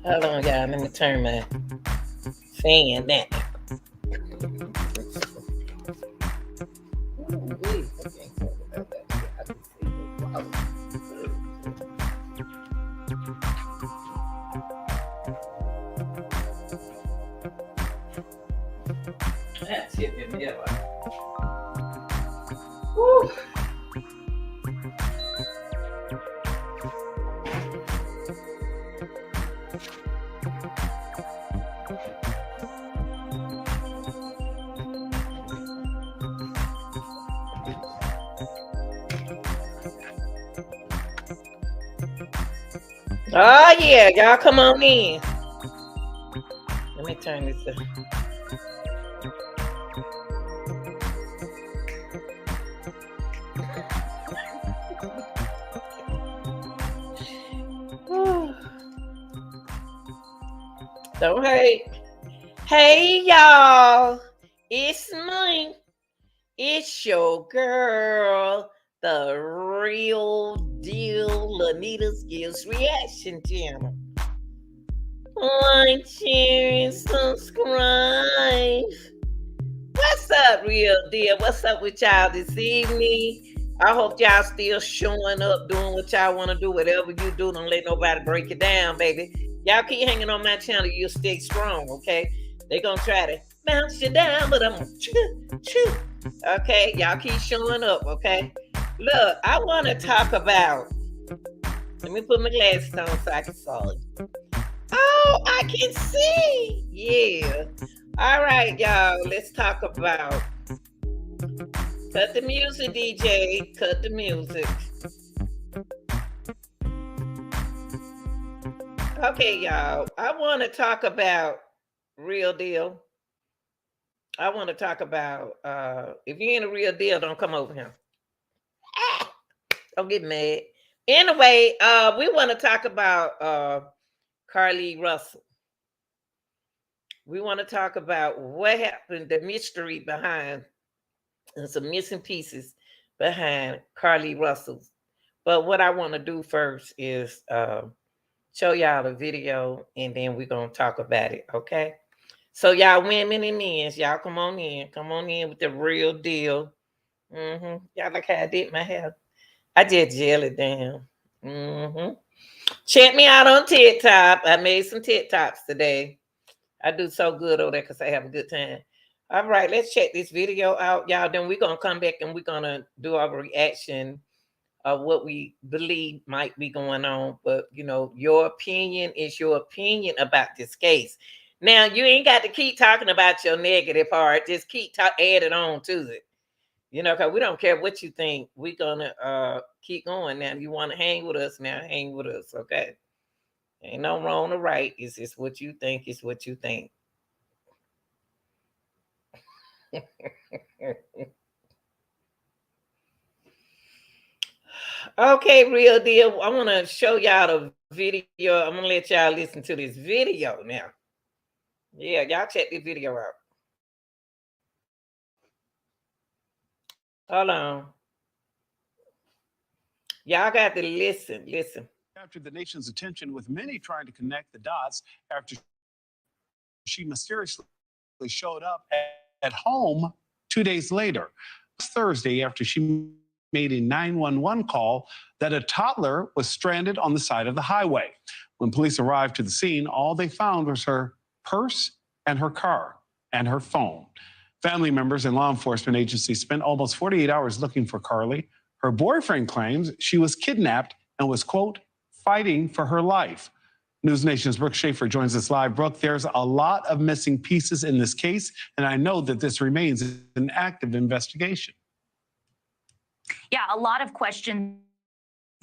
Hold on, y'all. Let me turn my fan down. That's it in there. Woo. Oh yeah, y'all come on in. Let me turn this up. Don't hate. Hey y'all, it's me. It's your girl, the real deal Lanita's Gills Reaction Channel. Like, share, and subscribe. What's up, real deal? What's up with y'all this evening? I hope y'all still showing up, doing what y'all want to do. Whatever you do, don't let nobody break it down, baby. Y'all keep hanging on my channel. You'll stay strong, okay? They gonna try to bounce you down, but I'm gonna chew. Okay, y'all keep showing up, okay? Look, I want to talk about. Let me put my glasses on so I can see. Oh, I can see. Yeah. All right, y'all. Let's talk about. Cut the music, DJ. Cut the music. Okay, y'all. I want to talk about real deal. I want to talk about if you ain't a real deal, don't come over here. Don't get mad. Anyway, we want to talk about Carlee Russell. We want to talk about what happened, the mystery behind, and some missing pieces behind Carlee Russell. But what I want to do first is show y'all the video, and then we're going to talk about it, okay? So y'all women and men, y'all come on in. Come on in with the real deal. Y'all like how I did my hair. I just gel it down. Check me out on TikTok. I made some TikToks today. I do so good over there because I have a good time. All right, let's check this video out, y'all. Then we're going to come back and we're going to do our reaction of what we believe might be going on. But, you know, your opinion is your opinion about this case. Now, you ain't got to keep talking about your negative part. Just keep add it on to it. You know, because we don't care what you think. We're going to keep going now. You want to hang with us now, hang with us, okay? Ain't no wrong or right. It's just what you think is what you think. Okay, real deal. I want to show y'all the video. I'm going to let y'all listen to this video now. Yeah, y'all check this video out. Hold on. Y'all got to listen. Captured the nation's attention, with many trying to connect the dots after she mysteriously showed up at home 2 days later. Thursday, after she made a 911 call that a toddler was stranded on the side of the highway. When police arrived to the scene, all they found was her purse and her car and her phone. Family members and law enforcement agencies spent almost 48 hours looking for Carlee. Her boyfriend claims she was kidnapped and was, quote, fighting for her life. News Nation's Brooke Schaefer joins us live. Brooke, there's a lot of missing pieces in this case, and I know that this remains an active investigation. Yeah, a lot of questions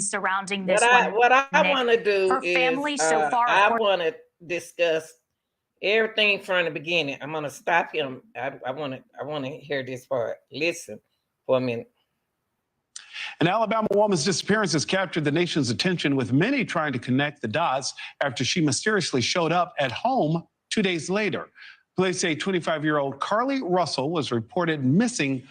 surrounding this What I want to do is family so far. I want to discuss everything from the beginning. I'm going to stop him. I want to hear this part. Listen for a minute. An Alabama woman's disappearance has captured the nation's attention, with many trying to connect the dots after she mysteriously showed up at home 2 days later. Police say 25-year-old Carlee Russell was reported missing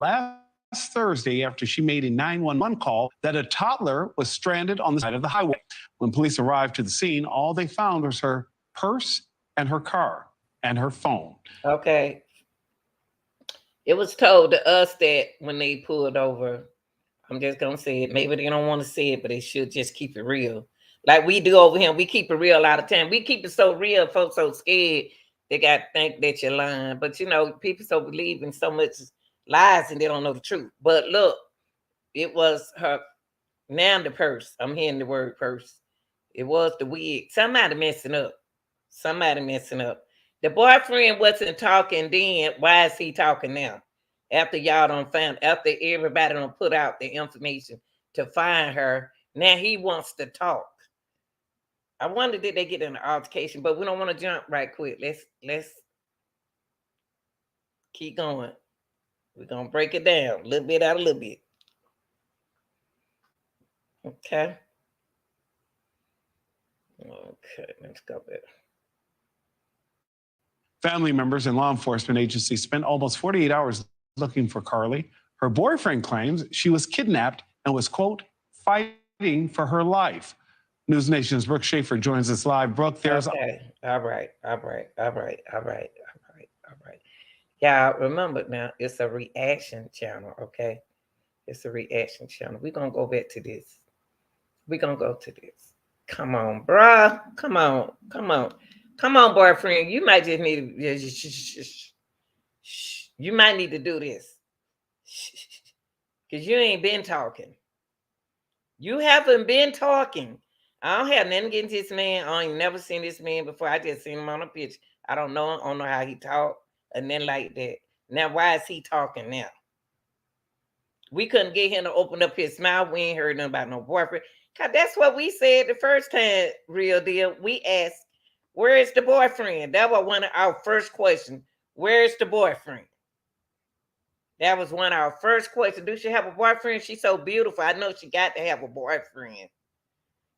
last Thursday after she made a 911 call that a toddler was stranded on the side of the highway. When police arrived to the scene, all they found was her purse and her car and her phone. Okay. It was told to us that when they pulled over, I'm just going to say it. Maybe they don't want to say it, but they should just keep it real. Like we do over here. We keep it real a lot of time. We keep it so real, folks so scared they got to think that you're lying. But, people so believe in so much lies and they don't know the truth. But look, it was her, now the purse. I'm hearing the word purse. It was the wig. Somebody messing up. The boyfriend wasn't talking then. Why is he talking now? After y'all don't find, after everybody don't put out the information to find her, now he wants to talk. I wonder did they get in an altercation, but we don't want to jump right quick. Let's keep going. We're gonna break it down a little bit out a little bit. Okay. Okay, let's go back. Family members and law enforcement agencies spent almost 48 hours looking for Carlee. Her boyfriend claims she was kidnapped and was, quote, fighting for her life. News Nation's Brooke Schaefer joins us live. Brooke, there's... Okay. All right. Yeah, remember now, it's a reaction channel, okay? It's a reaction channel. We're going to go back to this. Come on, bruh. Come on, boyfriend. You might just need to... You might need to do this. Because you ain't been talking. You haven't been talking. I don't have nothing against this man. I ain't never seen this man before. I just seen him on a picture. I don't know how he talk and then like that. Now, why is he talking now? We couldn't get him to open up his mouth. We ain't heard nothing about no boyfriend. Cause that's what we said the first time, real deal. We asked, where is the boyfriend? That was one of our first questions. Where is the boyfriend? That was one of our first questions. Do she have a boyfriend? She's so beautiful. I know she got to have a boyfriend.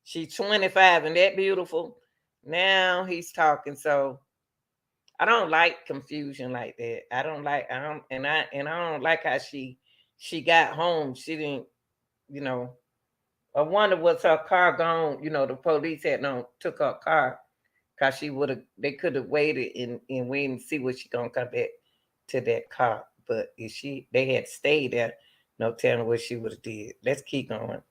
She's 25 and that beautiful. Now he's talking. So I don't like confusion like that. I don't like how she got home. She didn't, I wonder was her car gone. The police took her car because they could have waited and wait and see what she gonna come back to that car. But if they had stayed there, no telling what she would have did. Let's keep going.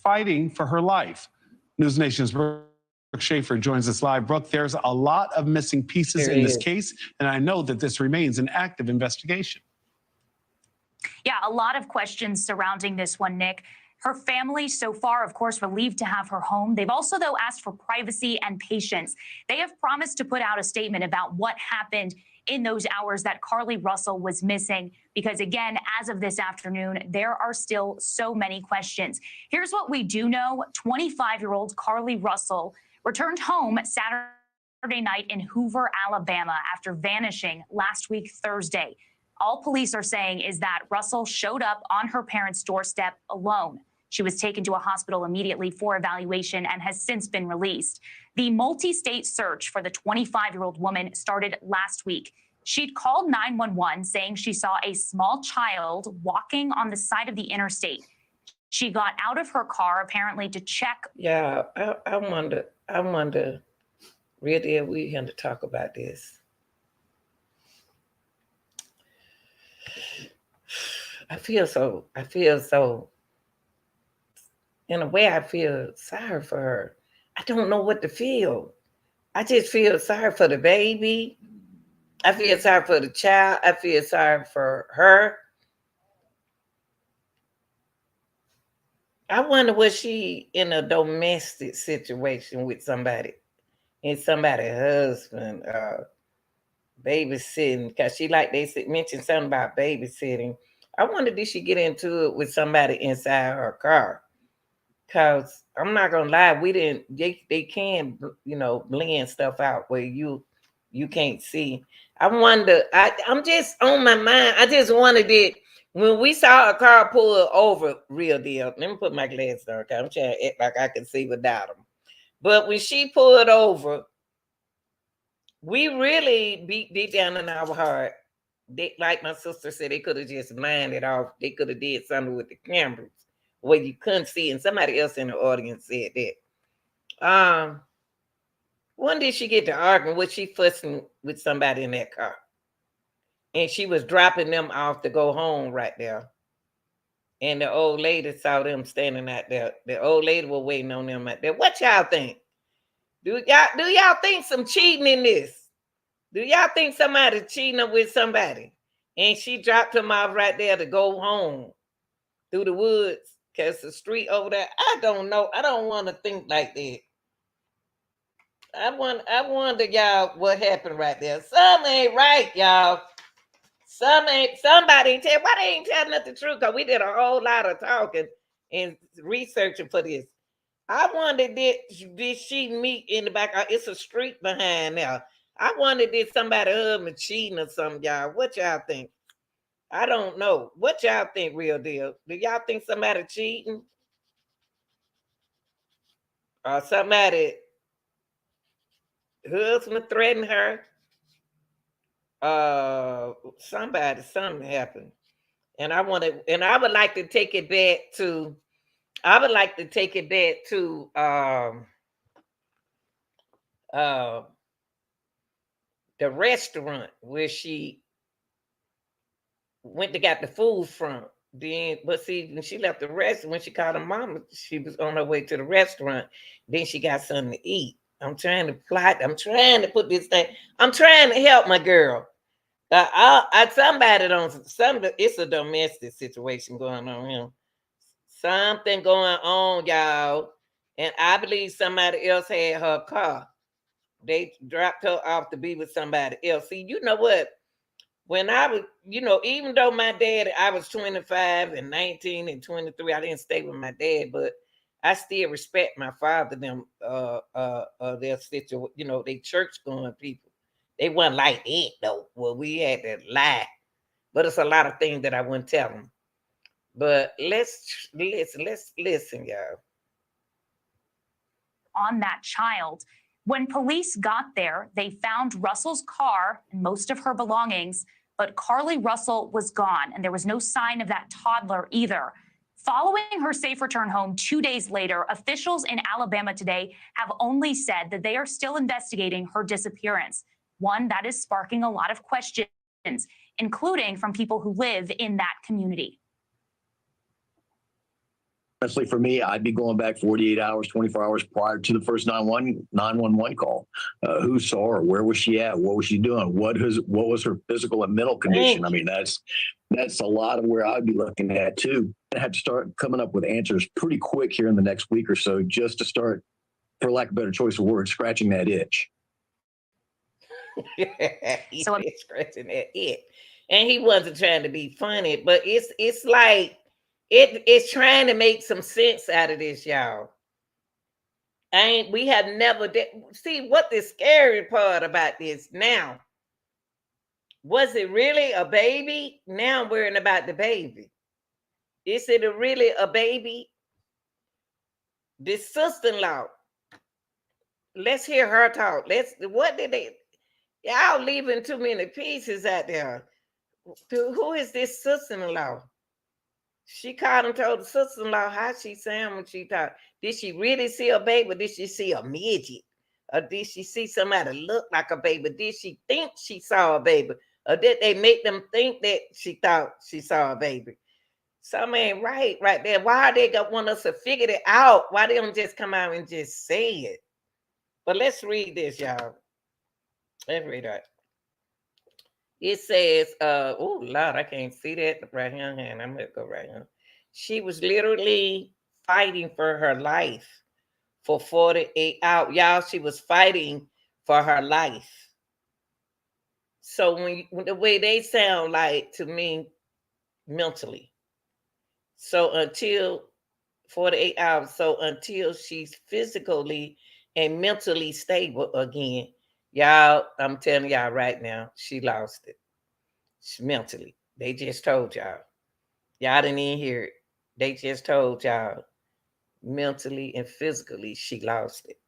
Fighting for her life. News Nation's Brooke Schaefer joins us live. Brooke, there's a lot of missing pieces in this case, and I know that this remains an active investigation. Yeah, a lot of questions surrounding this one, Nick. Her family so far, of course, relieved to have her home. They've also, though, asked for privacy and patience. They have promised to put out a statement about what happened in those hours that Carlee Russell was missing, because again, as of this afternoon, there are still so many questions. Here's what we do know. 25-year-old Carlee Russell returned home Saturday night in Hoover, Alabama, after vanishing last week, Thursday. All police are saying is that Russell showed up on her parents' doorstep alone. She was taken to a hospital immediately for evaluation and has since been released. The multi-state search for the 25-year-old woman started last week. She'd called 911 saying she saw a small child walking on the side of the interstate. She got out of her car apparently to check. Yeah, I wonder, really, we had to talk about this. I feel so, in a way, I feel sorry for her. I don't know what to feel. I just feel sorry for the baby. I feel sorry for the child. I feel sorry for her. I wonder was she in a domestic situation with somebody, and somebody's husband, babysitting, because they mentioned something about babysitting. I wonder did she get into it with somebody inside her car? Because I'm not gonna lie, they can blend stuff out where you can't see. I wonder, I'm just on my mind. I just wondered when we saw a car pull over, real deal. Let me put my glasses on, okay? I'm trying to act like I can see without them. But when she pulled over, we really beat deep down in our heart. Like my sister said, they could have just lined it off. They could have did something with the cameras where you couldn't see. And somebody else in the audience said that. When did she get to arguing? Was she fussing with somebody in that car? And she was dropping them off to go home right there. And the old lady saw them standing out there. The old lady was waiting on them out there. What y'all think? Do y'all think some cheating in this? Do y'all think somebody cheating with somebody? And she dropped him off right there to go home through the woods because the street over there. I don't know. I don't want to think like that. I wonder, y'all, what happened right there. Something ain't right, y'all. Somebody ain't tell. Why they ain't telling us the truth? Because we did a whole lot of talking and researching for this. I wonder, did she meet in the back? It's a street behind there. I wonder, did somebody husband cheating or something, y'all? What y'all think? I don't know. What y'all think, real deal? Do y'all think somebody cheating? Or somebody husband threatened her? Something happened. And I would like to take it back to the restaurant where she went to get the food from. Then, but see, when she left the restaurant, when she called her mama, she was on her way to the restaurant. Then she got something to eat. I'm trying to plot. I'm trying to put this thing. I'm trying to help my girl. Somebody don't. It's a domestic situation going on here. Something going on, y'all. And I believe somebody else had her car. They dropped her off to be with somebody else. See, you know what? When I was, even though my dad, I was 25 and 19 and 23, I didn't stay with my dad, but I still respect my father, them, their situation, they church going people. They wasn't like it though. Well, we had to lie, but it's a lot of things that I wouldn't tell them. But let's listen, y'all. On that child. When police got there, they found Russell's car and most of her belongings, but Carlee Russell was gone, and there was no sign of that toddler either. Following her safe return home 2 days later, officials in Alabama today have only said that they are still investigating her disappearance, one that is sparking a lot of questions, including from people who live in that community. Honestly, for me, I'd be going back 48 hours, 24 hours prior to the first 911 call. Who saw her? Where was she at? What was she doing? What was her physical and mental condition? I mean, that's a lot of where I'd be looking at too. I had to start coming up with answers pretty quick here in the next week or so, just to start, for lack of a better choice of words, scratching that itch. He's scratching that itch, and he wasn't trying to be funny, but it's like. It's trying to make some sense out of this, y'all. We have never see what the scary part about this now. Was it really a baby? Now I'm worrying about the baby. Is it really a baby? This sister-in-law. Let's hear her talk. What did they? Y'all leaving too many pieces out there. Who is this sister-in-law? She called and told the sister-in-law how she sounded when she talked. Did she really see a baby? Or did she see a midget? Or did she see somebody look like a baby? Did she think she saw a baby? Or did they make them think that she thought she saw a baby? Something ain't right there. Why they want us to figure it out? Why they don't just come out and just say it? But let's read this, y'all. Let's read that. It says, oh Lord, I can't see that right here. And I'm gonna go right here. She was literally fighting for her life for 48 hours. Y'all, she was fighting for her life. So when the way they sound like to me mentally. So until 48 hours, so until she's physically and mentally stable again. Y'all, I'm telling y'all right now, she lost it. Mentally. They just told y'all. Y'all didn't even hear it. They just told y'all mentally and physically she lost it.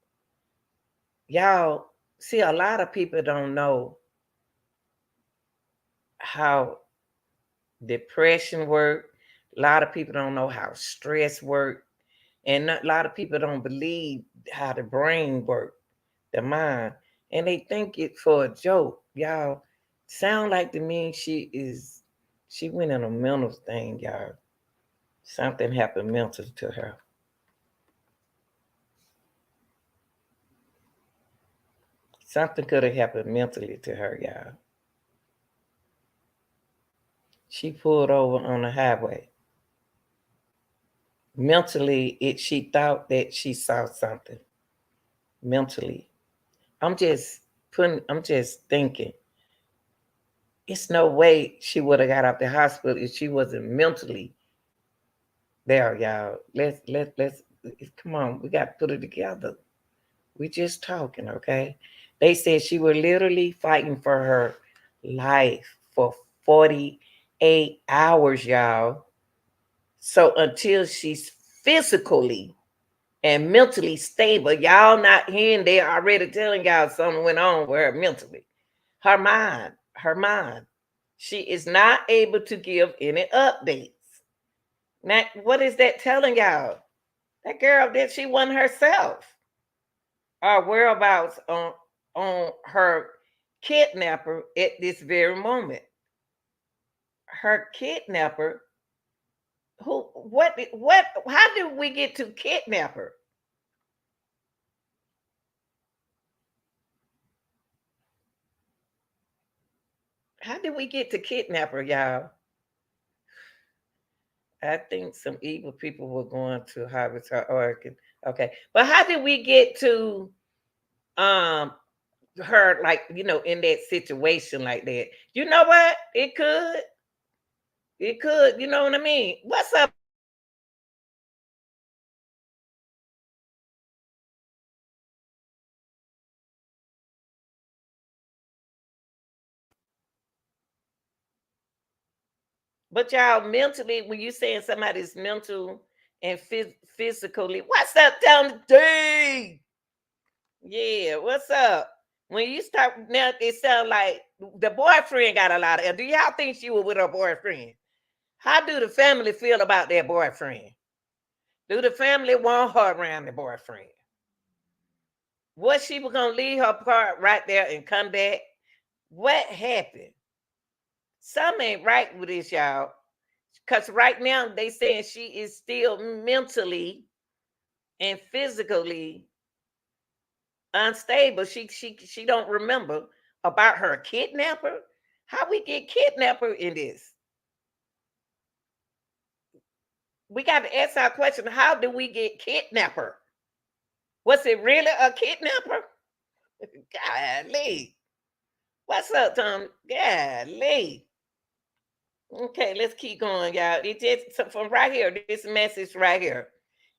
Y'all, See, a lot of people don't know how depression work. A lot of people don't know how stress work. And a lot of people don't believe how the brain work, the mind. And they think it for a joke. Y'all sound like to me she went in a mental thing, y'all. Something happened mentally to her. Something could have happened mentally to her, y'all. She pulled over on the highway. Mentally, she thought that she saw something. Mentally. I'm just thinking. It's no way she would have got out the hospital if she wasn't mentally there, y'all. Let's come on. We got to put it together. We just talking, okay? They said she was literally fighting for her life for 48 hours, y'all. So until she's physically and mentally stable, y'all not hearing, they already telling y'all something went on with her mentally. Her mind. She is not able to give any updates. Now, what is that telling y'all? That girl, did she wasn't herself. Our whereabouts on her kidnapper at this very moment. Her kidnapper, how did we get to kidnapper? How did we get to kidnapper, y'all? I think some evil people were going to harvest her organ. Okay. But how did we get to um her, like, in that situation like that? You know what? It could, you know what I mean? What's up? But y'all, mentally, when you saying somebody's mental and physically, what's up, Tony D? Yeah, what's up? When you start now, it sound like the boyfriend got a lot of. Do y'all think she was with her boyfriend? How do the family feel about their boyfriend? Do the family want her around the boyfriend? Was she was gonna leave her part right there and come back? What happened? Something ain't right with this, y'all. Because right now they saying she is still mentally and physically unstable. She don't remember about her kidnapper. How we get kidnapper in this? We got to ask our question. How do we get kidnapper? Was it really a kidnapper? Golly. What's up, Tom? Golly. Okay, let's keep going, y'all. It just from right here, this message right here.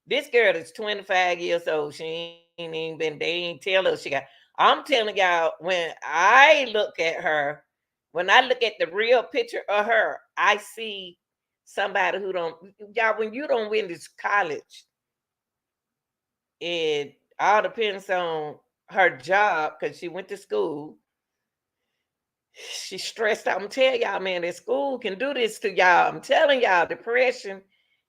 This girl is 25 years old. She ain't even been, they ain't tell her she got. I'm telling y'all, when I look at her, when I look at the real picture of her, I see somebody who don't, y'all, when you don't win this college, it all depends on her job because she went to school. She's stressed out. I'm telling y'all, man, that school can do this to y'all. I'm telling y'all, depression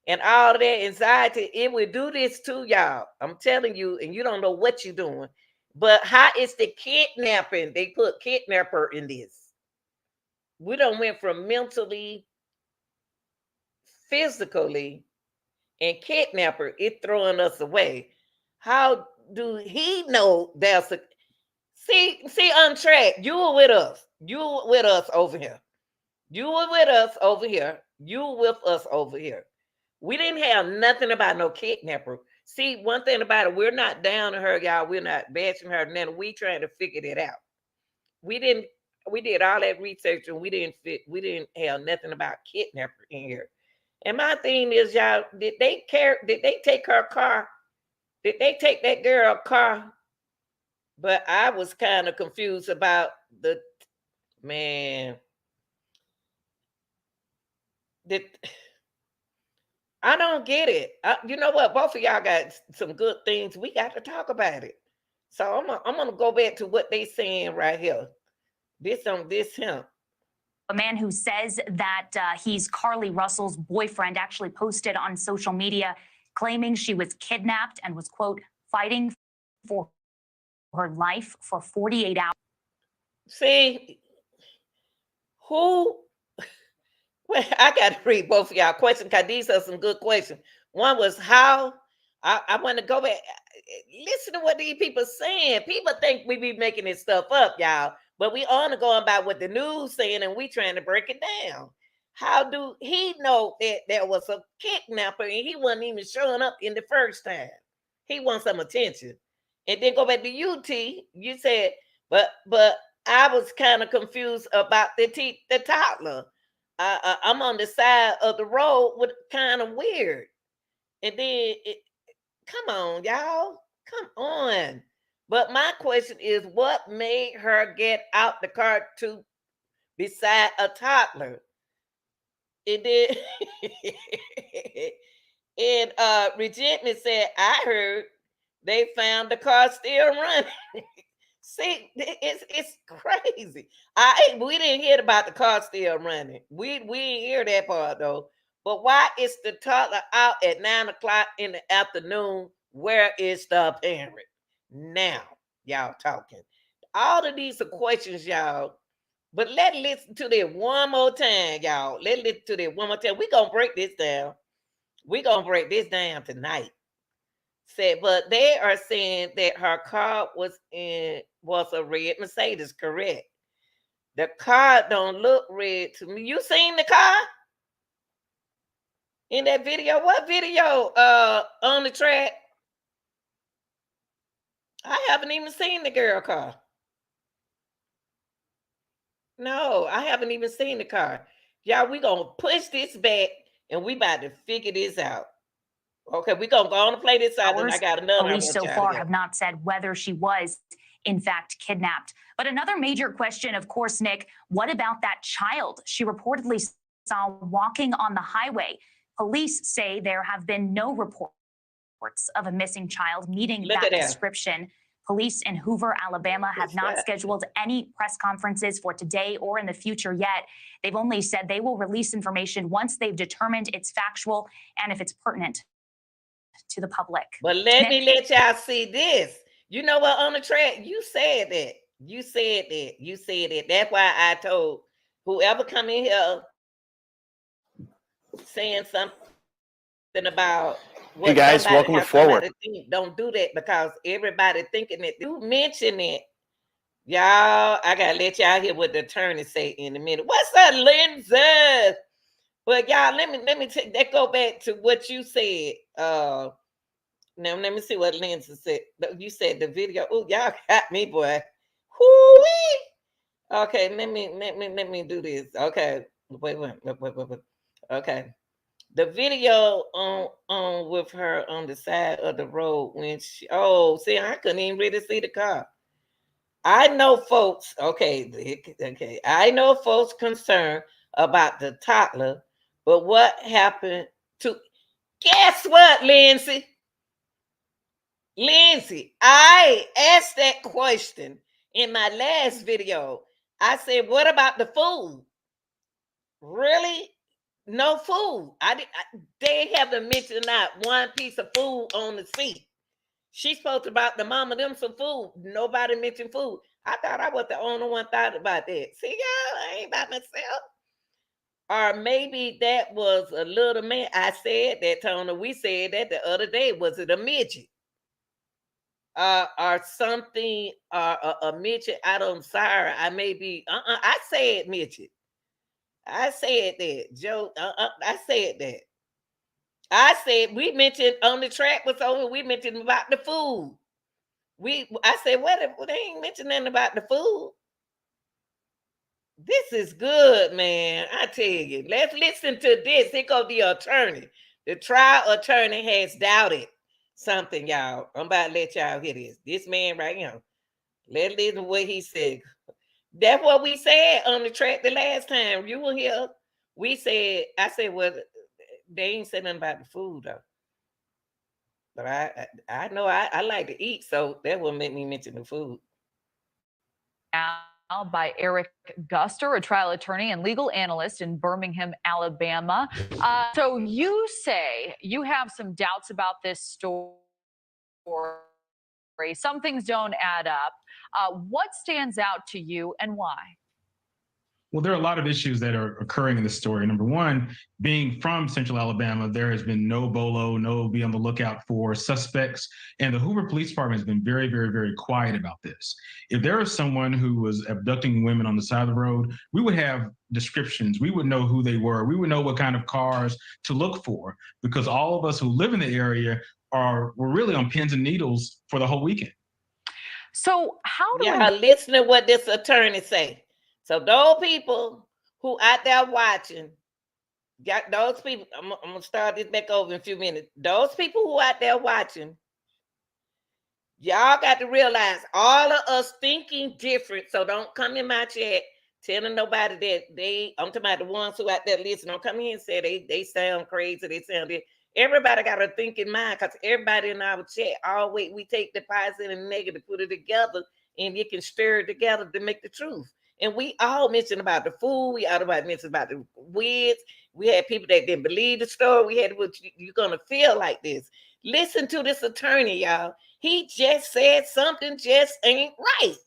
and all that anxiety, it will do this to y'all. I'm telling you, and you don't know what you're doing. But how is the kidnapping? They put kidnapper in this. We don't went from mentally, physically, and kidnapper. It throwing us away. How do he know there's a see on track? You were with us. You were with us over here. You were with us over here. You were with us over here. We didn't have nothing about no kidnapper. See, one thing about it, we're not down on her, y'all. We're not bashing her. And then we trying to figure it out. We didn't. We did all that research and we didn't fit. We didn't have nothing about kidnapper in here. And my thing is, y'all, did they care? Did they take her car? Did they take that girl car? But I was kind of confused about the man. Did I don't get it. You know what? Both of y'all got some good things. We got to talk about it. So I'm gonna go back to what they saying right here. This on this him. A man who says that he's Carlee Russell's boyfriend actually posted on social media claiming she was kidnapped and was, quote, fighting for her life for 48 hours. See, who? Well, I got to read both of y'all questions because these are some good questions. One was how. I want to go back. Listen to what these people saying. People think we be making this stuff up, y'all, but we only going by what the news saying, and we trying to break it down. How do he know that there was a kidnapper and he wasn't even showing up in the first time? He wants some attention. And then go back to UT. You said, but I was kind of confused about the toddler. I'm on the side of the road with kind of weird. And then come on, y'all. Come on. But my question is, what made her get out the car to beside a toddler? And then and Regina said, I heard they found the car still running. See, it's crazy. We didn't hear about the car still running. We didn't hear that part though. But why is the toddler out at 9 o'clock in the afternoon? Where is the parent? Now, y'all talking. All of these are questions, y'all. But let's listen to that one more time, y'all. Let's listen to that one more time. We're gonna break this down. We're gonna break this down tonight. Said, but they are saying that her car was a red Mercedes, correct? The car don't look red to me. You seen the car in that video? What video? On the track? I haven't even seen the girl car. No, I haven't even seen the car. Y'all, we gonna push this back and we about to figure this out. Okay, we gonna go on and play this out, and I got another. Police so far have not said whether she was in fact kidnapped. But another major question, of course, Nick, what about that child she reportedly saw walking on the highway? Police say there have been no reports of a missing child meeting that description. Police in Hoover, Alabama have not scheduled any press conferences for today or in the future yet. They've only said they will release information once they've determined it's factual and if it's pertinent to the public. But let me let y'all see this. You know what, on the track, you said that. You said that. That's why I told whoever come in here saying something about what, hey guys, welcome to Forward. Don't do that because everybody thinking that you mention it. Y'all, I gotta let y'all hear what the attorney say in a minute. What's up, Lindsay? But y'all, let me take that. Go back to what you said. Now let me see what Lindsay said. You said the video. Oh, y'all got me, boy. Whoo-wee. Okay, let me do this. Okay, wait. Okay, the video on with her on the side of the road when she. Oh, see, I couldn't even really see the car. I know folks. Okay. I know folks concerned about the toddler, but what happened to? Guess what, Lindsay? Lindsay, I asked that question in my last video. I said, what about the food? Really? No food. They haven't mentioned not one piece of food on the seat. She's supposed to about the mama them some food. Nobody mentioned food. I thought I was the only one thought about that. See, y'all, I ain't by myself. Or maybe that was a little man. I said that, Tony. We said that the other day. Was it a midget? Or something, a midget. I'm sorry. I may be. I said midget. I said that, Joe. I said that. I said we mentioned on the track was over. We mentioned about the food. I said, what? They ain't mentioned nothing about the food. This is good, man. I tell you. Let's listen to this. Here goes the attorney. The trial attorney has doubted something, y'all. I'm about to let y'all hear this. This man right here. Let's listen to what he said. That's what we said on the track the last time. You were here. I said, well, they ain't said nothing about the food, though. But I know I like to eat, so that would make me mention the food. Now by Eric Guster, a trial attorney and legal analyst in Birmingham, Alabama. So you say you have some doubts about this story. Some things don't add up. What stands out to you and why? Well, there are a lot of issues that are occurring in this story. Number one, being from Central Alabama, there has been no BOLO, no be on the lookout for suspects. And the Hoover Police Department has been very, very, very quiet about this. If there is someone who was abducting women on the side of the road, we would have descriptions. We would know who they were. We would know what kind of cars to look for, because all of us who live in the area were really on pins and needles for the whole weekend. So how do Yeah, listen to what this attorney say. So those people who out there watching, got those people. I'm gonna start this back over in a few minutes. Those people who out there watching, y'all got to realize all of us thinking different. So don't come in my chat telling nobody that I'm talking about the ones who out there listening. Don't come here and say they sound crazy. They sound it. Everybody got a thinking mind, because everybody in our chat always we take the positive and negative, put it together, and you can stir it together to make the truth. And we all mentioned about the food. We all mentioned about the wigs. We had people that didn't believe the story. We had what you're gonna feel like this. Listen to this attorney, y'all. He just said something just ain't right.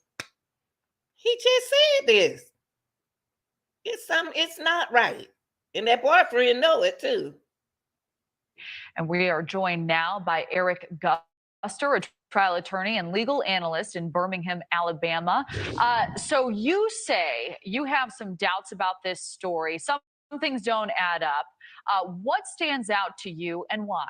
He just said this. It's not right. And that boyfriend know it too. And we are joined now by Eric Guster, a trial attorney and legal analyst in Birmingham, Alabama. So you say you have some doubts about this story. Some things don't add up. What stands out to you and why?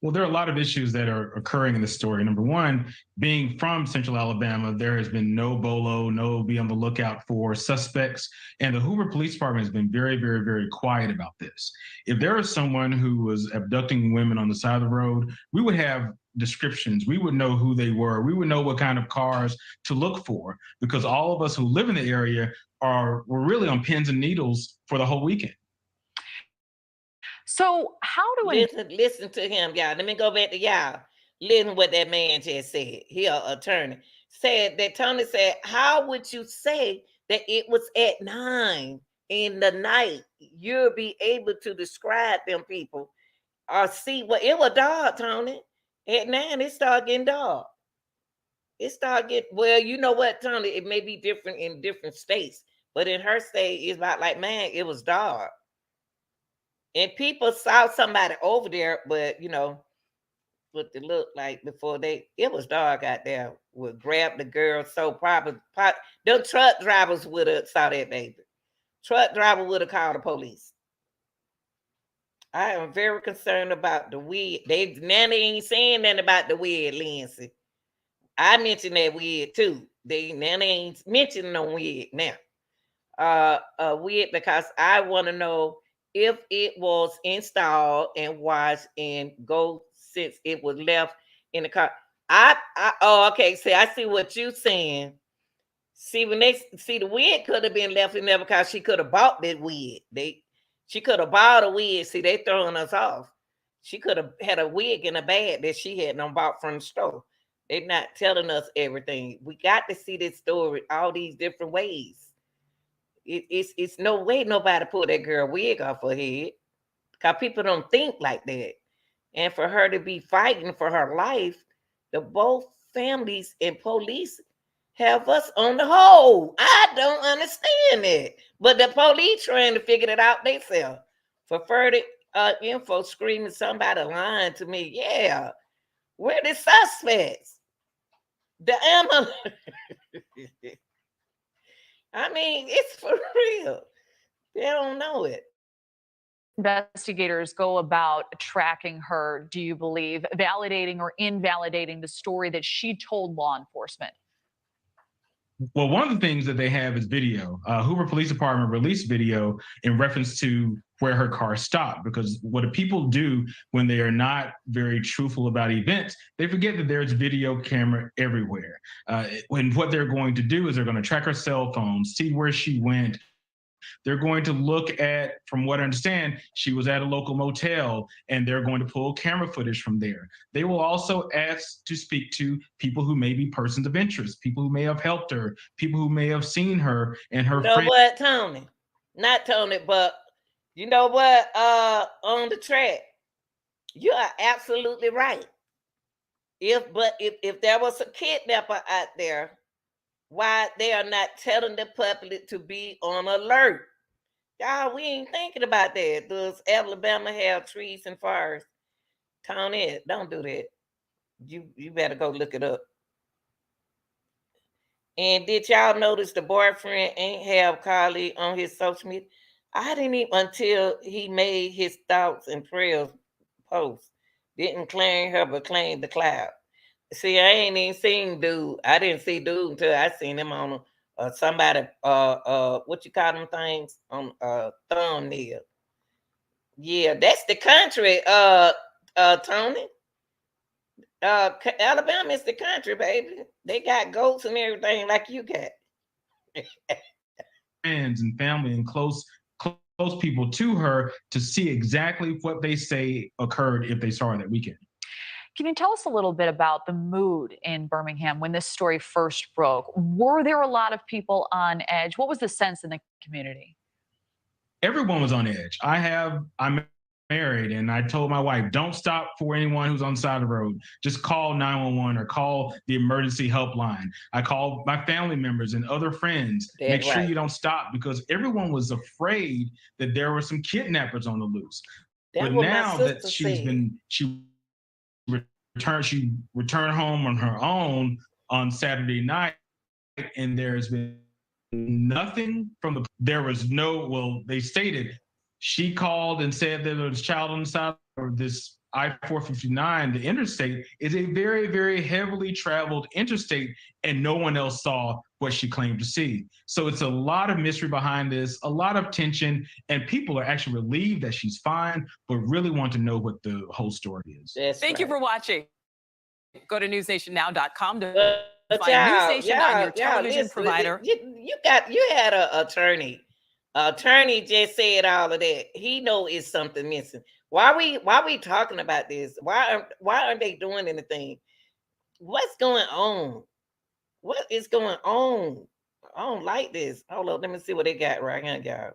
Well, there are a lot of issues that are occurring in this story. Number one, being from Central Alabama, there has been no BOLO, no be on the lookout for suspects. And the Hoover Police Department has been very, very, very quiet about this. If there is someone who was abducting women on the side of the road, we would have descriptions. We would know who they were. We would know what kind of cars to look for, because all of us who live in the area were really on pins and needles for the whole weekend. So how do we listen to him, y'all? Let me go back to y'all. Listen to what that man just said. He an attorney. Said that Tony said, how would you say that it was at 9 in the night? You'll be able to describe them people or see what it was dark, Tony. At 9, it started getting dark. It started getting, well, you know what, Tony? It may be different in different states, but in her state, it's about like, man, it was dark. And people saw somebody over there, but what they looked like before it was dark out there. Would grab the girl. So probably the truck drivers would have saw that baby. Truck driver would have called the police. I am very concerned about the wig. They ain't saying nothing about the wig, Lindsay. I mentioned that wig too. They ain't mentioning no wig now. Wig, because I want to know if it was installed and washed and go since it was left in the car. Okay. See, I see what you're saying. See, when they see the wig could have been left in there because she could have bought that wig. She could have bought a wig. See, they throwing us off. She could have had a wig in a bag that she had bought from the store. They're not telling us everything. We got to see this story all these different ways. It's no way nobody pulled that girl wig off her head, because people don't think like that. And for her to be fighting for her life, the both families and police have us on the hold. I don't understand it. But the police trying to figure it out themselves. For further info, screaming somebody lying to me. Yeah. Where the suspects? The ambulance. I mean, it's for real. They don't know it. Investigators go about tracking her, do you believe, validating or invalidating the story that she told law enforcement? Well, one of the things that they have is video. Hoover Police Department released video in reference to where her car stopped, because what do people do when they are not very truthful about events? They forget that there's video camera everywhere. When what they're going to do is they're going to track her cell phone, see where she went, They're going to look at, from what I understand, she was at a local motel, and they're going to pull camera footage from there. They will also ask to speak to people who may be persons of interest, people who may have helped her, people who may have seen her and her You know friends. what, Tony? Not Tony, but you know what? On the track, you are absolutely right. If there was a kidnapper out there, why they are not telling the public to be on alert? Y'all, we ain't thinking about that. Does Alabama have trees and forests? Tony, don't do that. You better go look it up. And did y'all notice the boyfriend ain't have Carlee on his social media? I didn't even until he made his thoughts and prayers post. Didn't claim her, but claimed the cloud. See, I ain't even seen dude. I didn't see dude until I seen him on somebody what you call them things on thumbnail. Yeah, that's the country, Tony. Alabama is the country, baby. They got goats and everything like you got. Friends and family and close people to her to see exactly what they say occurred if they saw her that weekend. Can you tell us a little bit about the mood in Birmingham when this story first broke? Were there a lot of people on edge? What was the sense in the community? Everyone was on edge. I'm married, and I told my wife, don't stop for anyone who's on the side of the road. Just call 911 or call the emergency helpline. I called my family members and other friends. Make sure you don't stop, because everyone was afraid that there were some kidnappers on the loose. But now that she returned home on her own on Saturday night, and there's been nothing from they stated she called and said that there was a child on the side of this I-459. The interstate is a very, very heavily traveled interstate, and no one else saw what she claimed to see. So it's a lot of mystery behind this, a lot of tension, and people are actually relieved that she's fine, but really want to know what the whole story is. Thank you for watching. Go to newsnationnow.com to find News Nation on your television provider. You had an attorney. Attorney just said all of that. He know it's something missing. Why we talking about this? Why aren't they doing anything? What's going on? What is going on? I don't like this. Hold on, let me see what they got right here, y'all.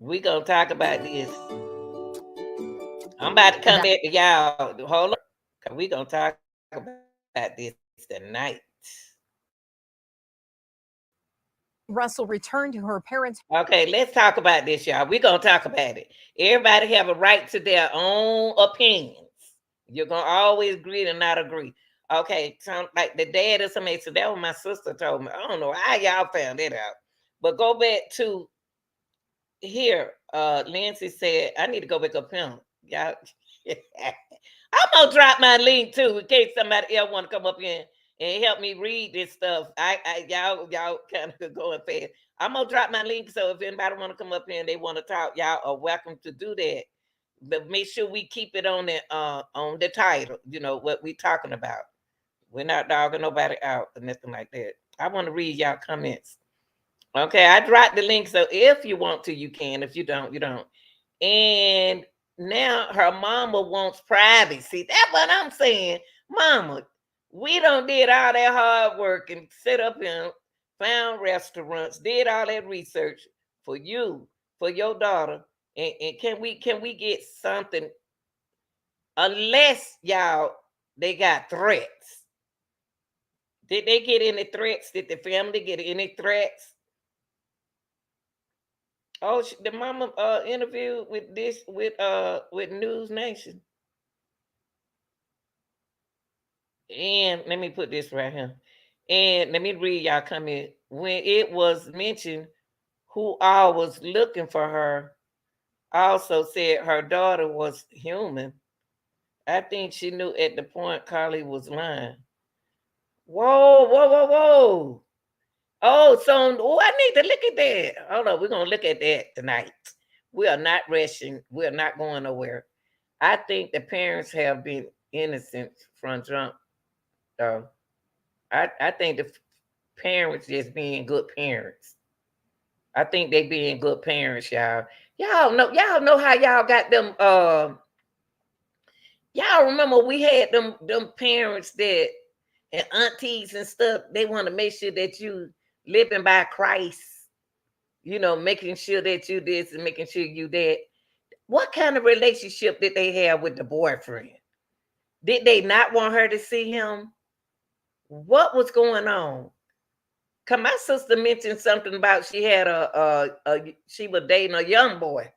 We gonna talk about this. I'm about to come back to y'all. Hold on, cause we gonna talk about this tonight. Russell returned to her parents. Okay, let's talk about this, y'all. We're gonna talk about it. Everybody have a right to their own opinions. You're gonna always agree and not agree. Okay, so like the dad or somebody said, that was my sister told me. I don't know how y'all found it out. But go back to here. Lindsay said, I need to go back up here. Y'all. I'm gonna drop my link too in case somebody else want to come up here and help me read this stuff. Y'all kind of going fast. I'm gonna drop my link, so if anybody want to come up here and they want to talk, y'all are welcome to do that. But make sure we keep it on the title. You know what we talking about. We're not dogging nobody out or nothing like that. I want to read y'all comments. Okay, I dropped the link, so if you want to, you can. If you don't, you don't. And now her mama wants privacy. That's what I'm saying. Mama, we done did all that hard work and set up and found restaurants, did all that research for you, for your daughter. And can we get something? Unless y'all they got threats. Did they get any threats? Did the family get any threats? Oh, the mama interviewed with News Nation. And let me put this right here. And let me read y'all comment. When it was mentioned who all was looking for her, also said her daughter was human. I think she knew at the point Carlee was lying. Whoa. Oh, so I need to look at that. Hold on, we're gonna look at that tonight. We are not rushing. We are not going nowhere. I think the parents have been innocent from jump, though. I think the parents just being good parents. I think they being good parents, y'all. Y'all know how y'all got them. Y'all remember we had them parents that and aunties and stuff. They want to make sure that you living by Christ. You know, making sure that you this and making sure you that. What kind of relationship did they have with the boyfriend? Did they not want her to see him? What was going on? Cause my sister mentioned something about she had she was dating a young boy.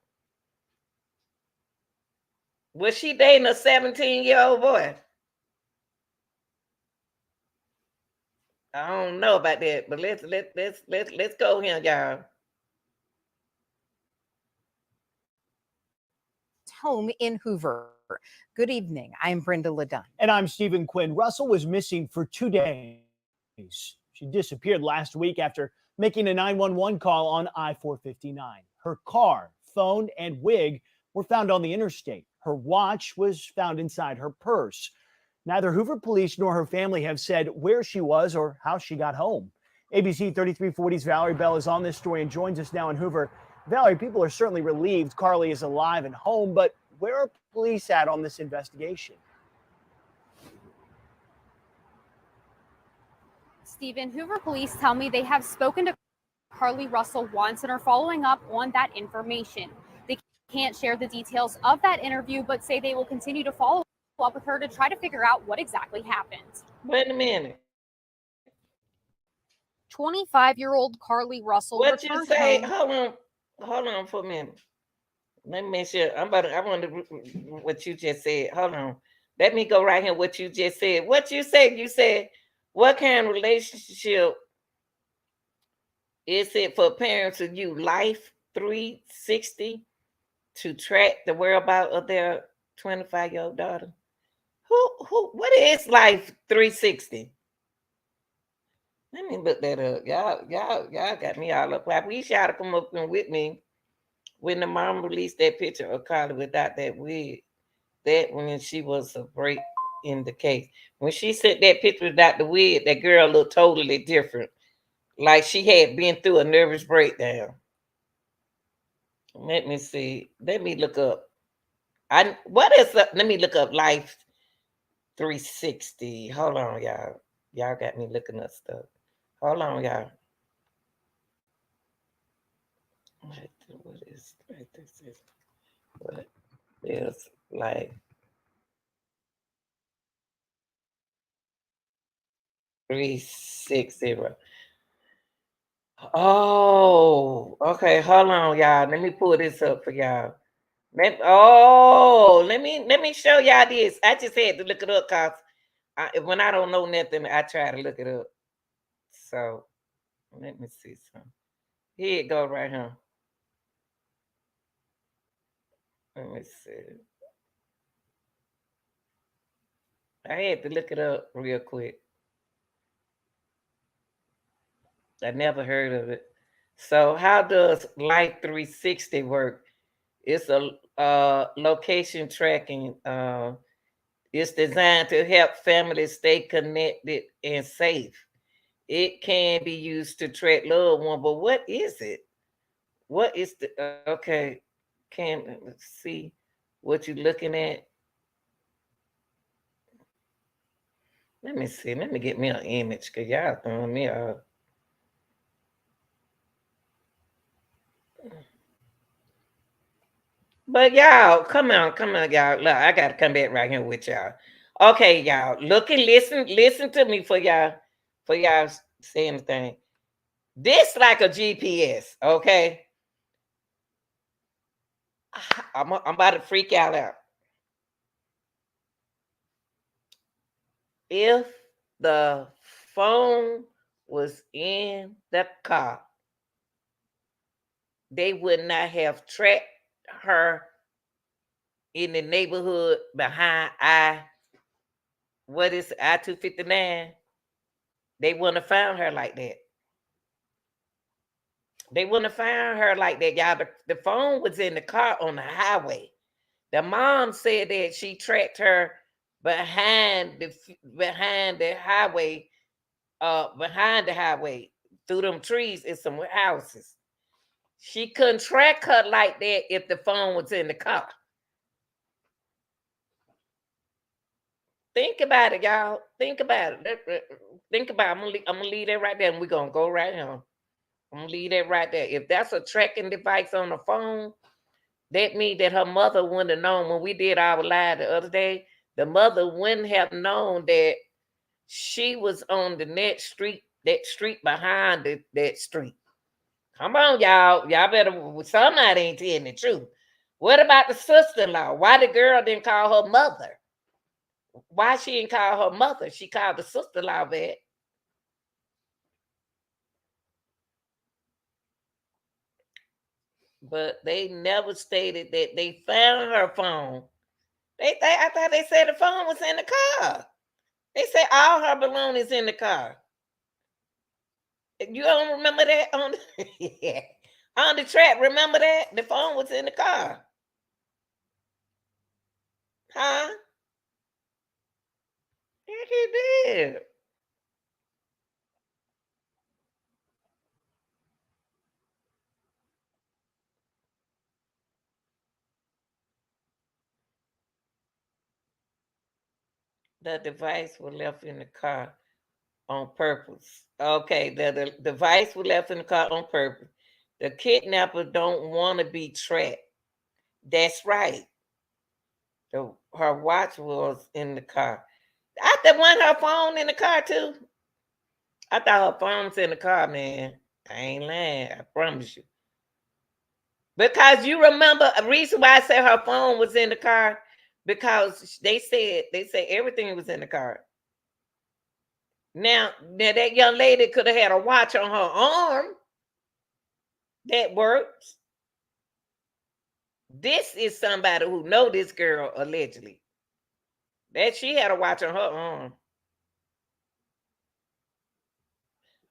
Was she dating a 17-year-old boy? I don't know about that, but let's go here, y'all. Home in Hoover. Good evening. I'm Brenda Ledun. And I'm Stephen Quinn. Russell was missing for 2 days. She disappeared last week after making a 911 call on I-459. Her car, phone, and wig were found on the interstate. Her watch was found inside her purse. Neither Hoover police nor her family have said where she was or how she got home. ABC 3340's Valerie Bell is on this story and joins us now in Hoover. Valerie, people are certainly relieved Carlee is alive and home, but where are police at on this investigation? Stephen, Hoover police tell me they have spoken to Carlee Russell once and are following up on that information. They can't share the details of that interview, but say they will continue to follow up with her to try to figure out what exactly happened. Wait a minute. 25-year-old Carlee Russell What you returned say? home. Hold on for a minute. Let me make sure. I wonder what you just said. Hold on. Let me go right here. What you just said. What you said? You said what kind of relationship is it for parents to use Life 360 to track the whereabouts of their 25-year-old daughter? What is Life 360? Let me look that up. Y'all got me all up. I wish y'all to come up and with me when the mom released that picture of Carlee without that wig. That when she was a break in the case. When she sent that picture without the wig, that girl looked totally different. Like she had been through a nervous breakdown. Let me see. Let me look up. Let me look up Life 360. Hold on, y'all. Y'all got me looking up stuff. Hold on, y'all. What is Life 360? Oh, okay. Hold on, y'all. Let me pull this up for y'all. Let me show y'all this. I just had to look it up because when I don't know nothing, I try to look it up. So let me see something. Here it go right here. Let me see. I had to look it up real quick. I never heard of it. So how does Life 360 work? It's a location tracking. It's designed to help families stay connected and safe. It can be used to track loved one, but what is it? What is the okay? Let's see what you're looking at. Let me see. Let me get me an image because y'all throwing me off. But y'all, come on, y'all. Look, I gotta come back right here with y'all. Okay, y'all. Look and listen to me for y'all say anything. This like a GPS, okay? I'm about to freak y'all out. If the phone was in the car, they would not have tracked her in the neighborhood behind I-259. They wouldn't have found her like that. They wouldn't have found her like that, y'all. The phone was in the car on the highway. The mom said that she tracked her behind the highway behind the highway. Through them trees is some houses. She couldn't track her like that if the phone was in the car. Think about it, y'all. Think about it. Think about it. I'm gonna leave that right there, and we're gonna go right home. I'm gonna leave that right there. If that's a tracking device on the phone, that means that her mother wouldn't have known. When we did our live the other day, the mother wouldn't have known that she was on the next street, that street behind that street. Come on, y'all. Y'all better, somebody ain't telling the truth. What about the sister-in-law? Why the girl didn't call her mother? Why she didn't call her mother? She called the sister-in-law back. But they never stated that they found her phone. I thought they said the phone was in the car. They said all her belongings in the car. You don't remember that on the, on the track? Remember that the phone was in the car, huh? Yes, he did. The device was left in the car on purpose. Okay, the device was left in the car on purpose. The kidnapper don't want to be tracked. That's right. Her watch was in the car. I thought want her phone in the car too. I thought her phone was in the car, man. I ain't lying. I promise you. Because you remember a reason why I said her phone was in the car, because they said everything was in the car. Now that young lady could have had a watch on her arm. That works. This is somebody who know this girl allegedly. That she had a watch on her arm.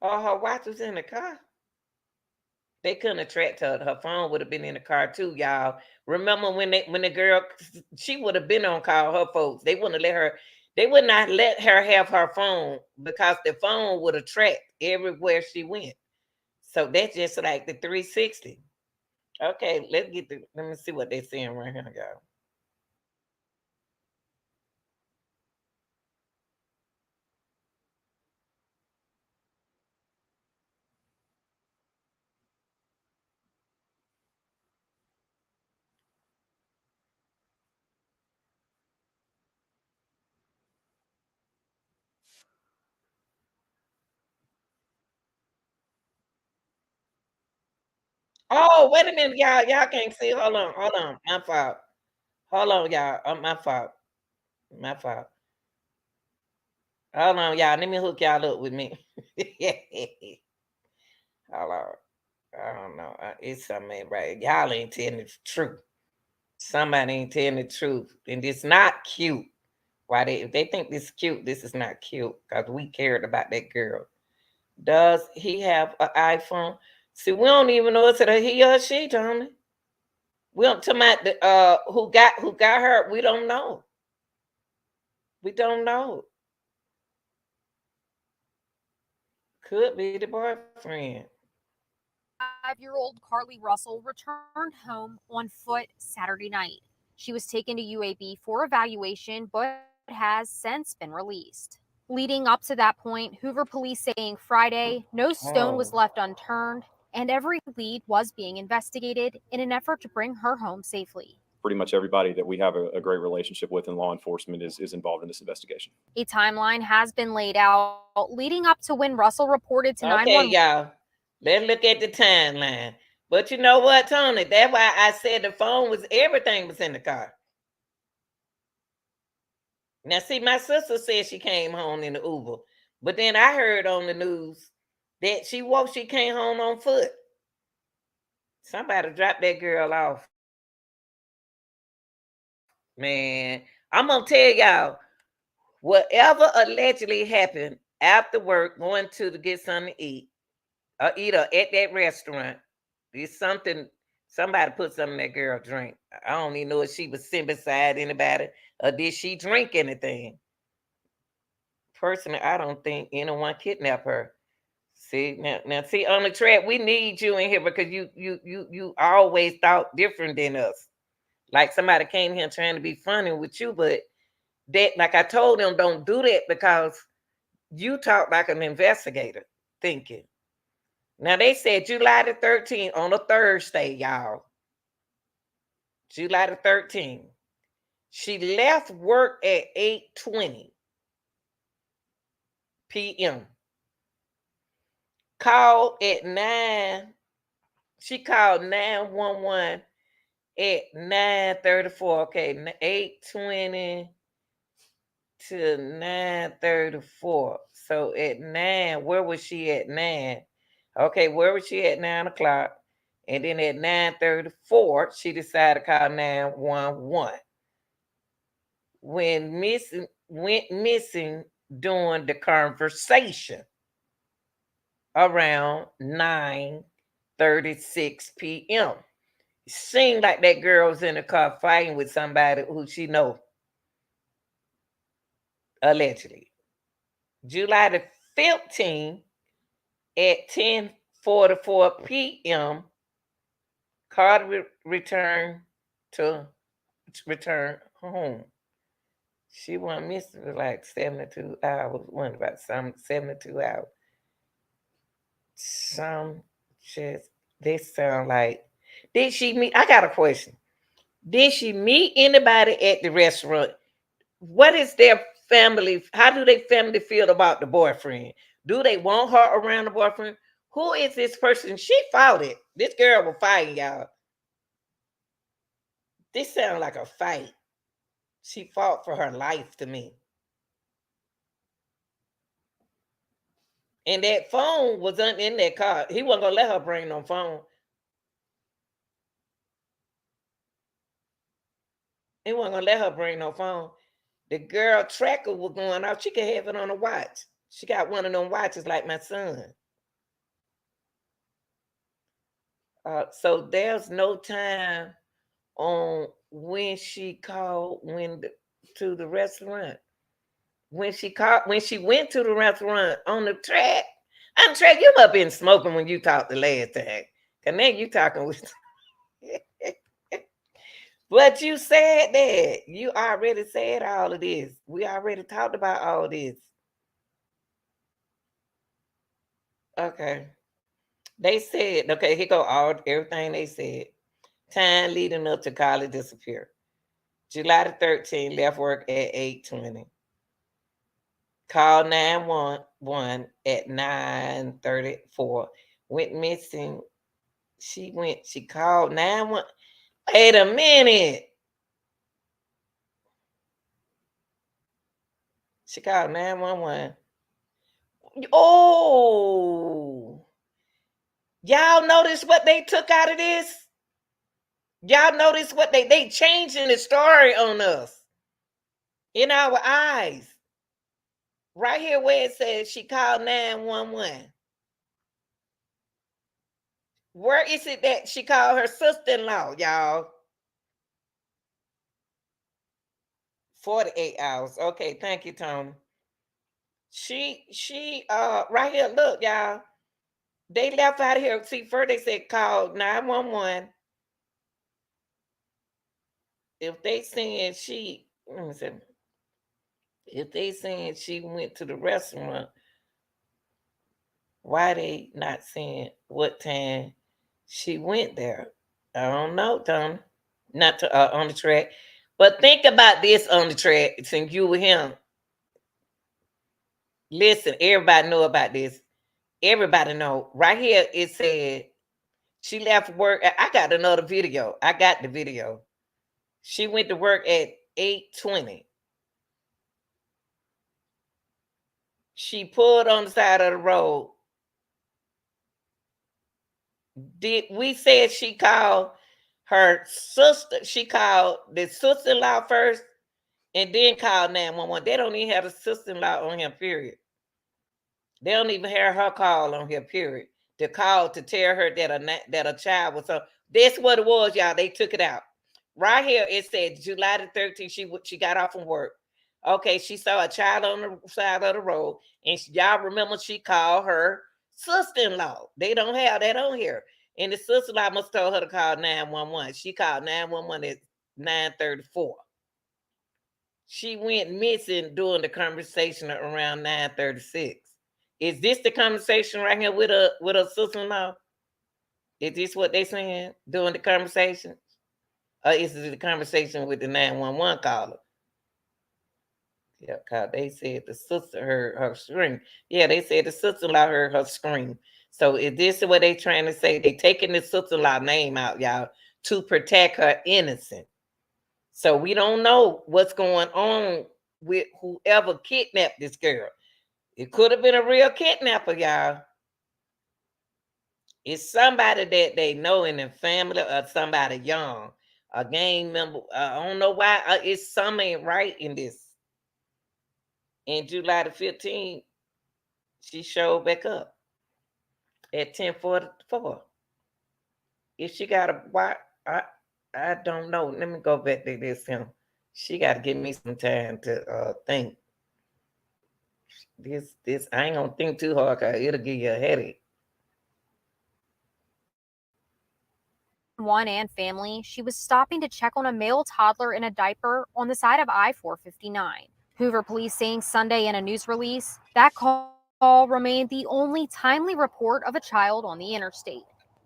Oh, her watch was in the car. They couldn't have tracked her. Her phone would have been in the car too, y'all. Remember when the girl, she would have been on call, her folks. They wouldn't let her. They would not let her have her phone because the phone would have tracked everywhere she went. So that's just like the 360. Okay, let me see what they're saying right here, y'all. Oh, wait a minute, y'all. Y'all can't see. Hold on, hold on. My fault. Hold on, y'all. My fault. My fault. Hold on, y'all. Let me hook y'all up with me. Hold on. I don't know. It's something right. Y'all ain't telling the truth. Somebody ain't telling the truth. And it's not cute. Why if they think this cute, this is not cute. Because we cared about that girl. Does he have an iPhone? See, we don't even know if it's he or she, Tony. We don't talk about the who got hurt. We don't know. We don't know. Could be the boyfriend. 5-year-old Carlee Russell returned home on foot Saturday night. She was taken to UAB for evaluation, but has since been released. Leading up to that point, Hoover police saying Friday, no stone was left unturned, and every lead was being investigated in an effort to bring her home safely. Pretty much everybody that we have a great relationship with in law enforcement is involved in this investigation. A timeline has been laid out leading up to when Russell reported to 911. Okay, y'all. Let's look at the timeline. But you know what, Tony? That's why I said the phone was, everything was in the car. Now, see, my sister said she came home in the Uber. But then I heard on the news that she came home on foot. Somebody dropped that girl off. Man, I'm going to tell y'all, whatever allegedly happened after work, going to get something to eat, or either at that restaurant, it's something, somebody put something in that girl drink. I don't even know if she was sitting beside anybody or did she drink anything. Personally, I don't think anyone kidnapped her. See now, see on the track, we need you in here because you always thought different than us. Like somebody came here trying to be funny with you, but that, like I told them, don't do that because you talk like an investigator thinking. Now they said July the 13th on a Thursday, y'all. July the 13th. She left work at 8:20 p.m. Called at 9. She called 911 at 9:34. Okay, 8:20 to 9:34. So at 9, where was she at 9? Okay, where was she at 9 o'clock? And then at 9:34, she decided to call 911. Went missing during the conversation around 9:36 p.m. Seemed like that girl was in the car fighting with somebody who she know, allegedly. July the 15th at 10:44 p.m., Carter returned home. She wasn't missing for like 72 hours. One about some 72 hours. Some just they sound like. Did she meet? I got a question. Did she meet anybody at the restaurant? What is their family? How do their family feel about the boyfriend? Do they want her around the boyfriend? Who is this person? She fought it. This girl was fighting, y'all. This sounds like a fight. She fought for her life to me. And that phone was in that car. He wasn't gonna let her bring no phone. He wasn't gonna let her bring no phone. The girl tracker was going off. She could have it on a watch. She got one of them watches like my son. So there's no time on when she called to the restaurant. When she went to the restaurant on the track. On the track, you must have been smoking when you talked the last time. Cause now you talking with but you said that. You already said all of this. We already talked about all this. Okay. They said, okay, here go everything they said. Time leading up to Carlee disappear. July the 13th, left work at 8:20. Called 911 at 9:34. Went missing. She called 911. Wait a minute. She called 911. Oh. Y'all notice what they took out of this? Y'all notice what they changing the story on us in our eyes. Right here where it says she called 911. Where is it that she called her sister-in-law, y'all? 48 hours. Okay, thank you, Tony. She right here, look, y'all. They left out of here. See, first they said call 911. If they saying if they saying she went to the restaurant, why they not saying what time she went there? I don't know, Tom. Not to, on the track. But think about this on the track since you with him. Listen, everybody know about this. Everybody know. Right here it said she left work. I got another video. I got the video. She went to work at 8:20. She pulled on the side of the road. Did we said she called her sister? She called the sister-in-law first and then called 911. They don't even have a sister-in-law on here, period. They don't even have her call on here, period. To call to tell her that a child was up. That's what it was, y'all. They took it out. Right here, it said July the 13th, she got off from work. Okay, she saw a child on the side of the road, and y'all remember she called her sister-in-law. They don't have that on here. And the sister-in-law must have told her to call 911. She called 911 at 9:34. She went missing during the conversation around 9:36. Is this the conversation right here with a sister-in-law? Is this what they saying during the conversation? Or is it the conversation with the 911 caller? Yeah, cause they said the sister heard her scream. Yeah, they said the sister-in-law heard her scream. So is this what they trying to say? They taking the sister-in-law name out, y'all, to protect her innocence. So we don't know what's going on with whoever kidnapped this girl. It could have been a real kidnapper, y'all. It's somebody that they know in the family or somebody young, a gang member. I don't know why. It's something ain't right in this. In July the 15th, she showed back up at 10:44. If she got a why, I don't know. Let me go back to this him. She got to give me some time to think. This I ain't gonna think too hard, cause it'll give you a headache. One and family, she was stopping to check on a male toddler in a diaper on the side of I-459. Hoover police saying Sunday in a news release that call remained the only timely report of a child on the interstate.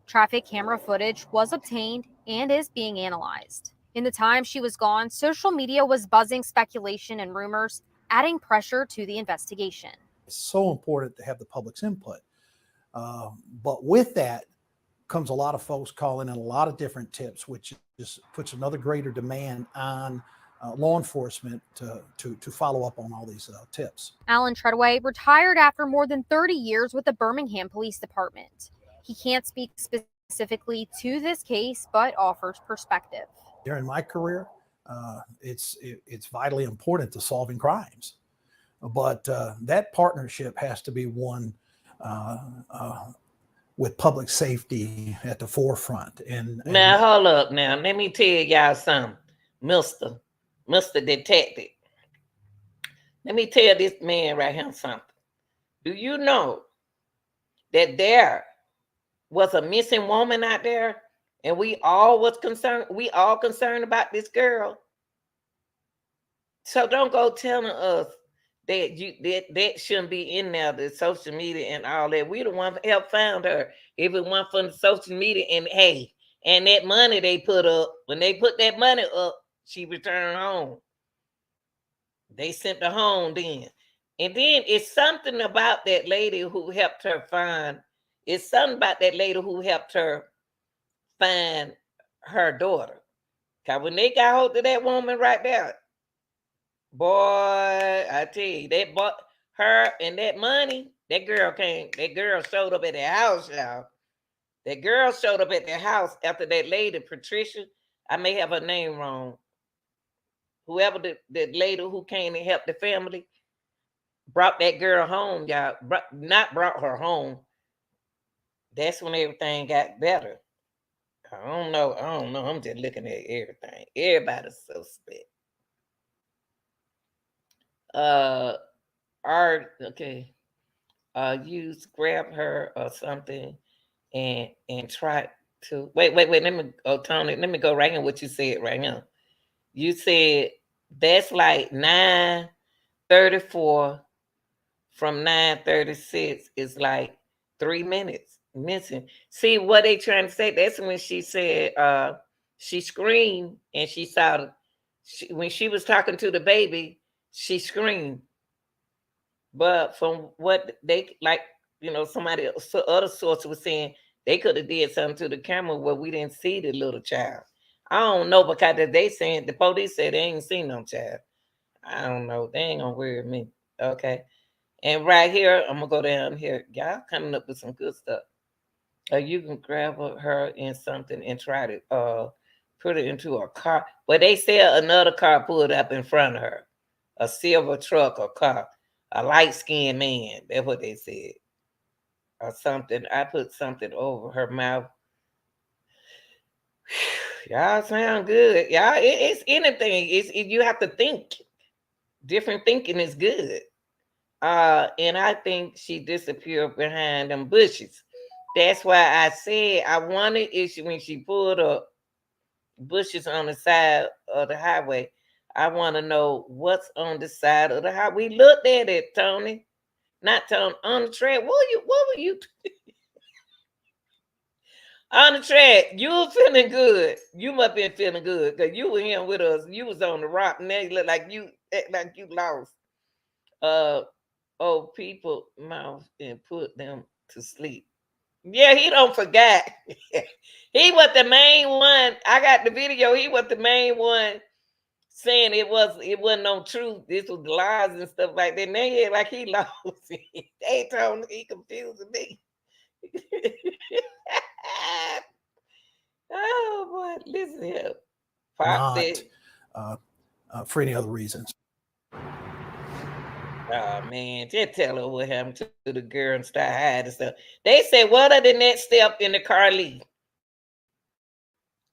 Traffic camera footage was obtained and is being analyzed. In the time she was gone, social media was buzzing speculation and rumors, adding pressure to the investigation. It's so important to have the public's input. But with that comes a lot of folks calling in a lot of different tips, which just puts another greater demand on law enforcement to follow up on all these tips. Alan Treadway retired after more than 30 years with the Birmingham Police Department. He can't speak specifically to this case, but offers perspective. During my career, it's vitally important to solving crimes, but that partnership has to be one with public safety at the forefront. And now hold up, now let me tell y'all something, Mr. Detective. Let me tell this man right here something. Do you know that there was a missing woman out there, and we all was concerned? We all concerned about this girl. So don't go telling us that that shouldn't be in there, the social media and all that. We the one help found her. If it went from the social media, and hey, and that money they put up, when they put that money up, she returned home. They sent her home then. And then it's something about that lady who helped her find, it's something about that lady who helped her find her daughter. Cause when they got hold of that woman right there, boy, I tell you, they bought her and that money. That girl showed up at the house, y'all. That girl showed up at the house after that lady, Patricia. I may have her name wrong. Whoever the lady who came and helped the family brought that girl home, y'all. Not brought her home. That's when everything got better. I don't know. I'm just looking at everything. Everybody's suspect. Okay. You grab her or something and try to wait. Let me Tony, let me go right in what you said right now. You said that's like 9:34 from 9:36 is like 3 minutes missing. See what they trying to say? That's when she said she screamed and she saw when she was talking to the baby, she screamed. But from what they like, somebody other source was saying they could have did something to the camera where we didn't see the little child. I don't know, because they saying the police said they ain't seen no child. I don't know. They ain't gonna worry me. Okay. And right here, I'm gonna go down here. Y'all coming up with some good stuff. You can grab her in something and try to put it into a car. But they said another car pulled up in front of her, a silver truck or car, a light-skinned man. That's what they said, or something. I put something over her mouth. Y'all sound good. Y'all, it's anything. You have to think. Different thinking is good. And I think she disappeared behind them bushes. That's why I said I wonder if when she pulled up bushes on the side of the highway, I want to know what's on the side of the highway. We looked at it, Tony. Not Tony, on the track. What were you on the track? You were feeling good. You must have been feeling good because you were here with us. You was on the rock, and now you look like you lost. Old people mouth and put them to sleep. Yeah, he don't forget. He was the main one. I got the video. He was the main one saying it wasn't no truth. This was lies and stuff like that. Now he like he lost. They told him he confusing me. Oh boy, listen here. Pop said, for any other reasons. Oh man, just tell her what happened to the girl and start hiding stuff. They said, what are the next step in the Carlee?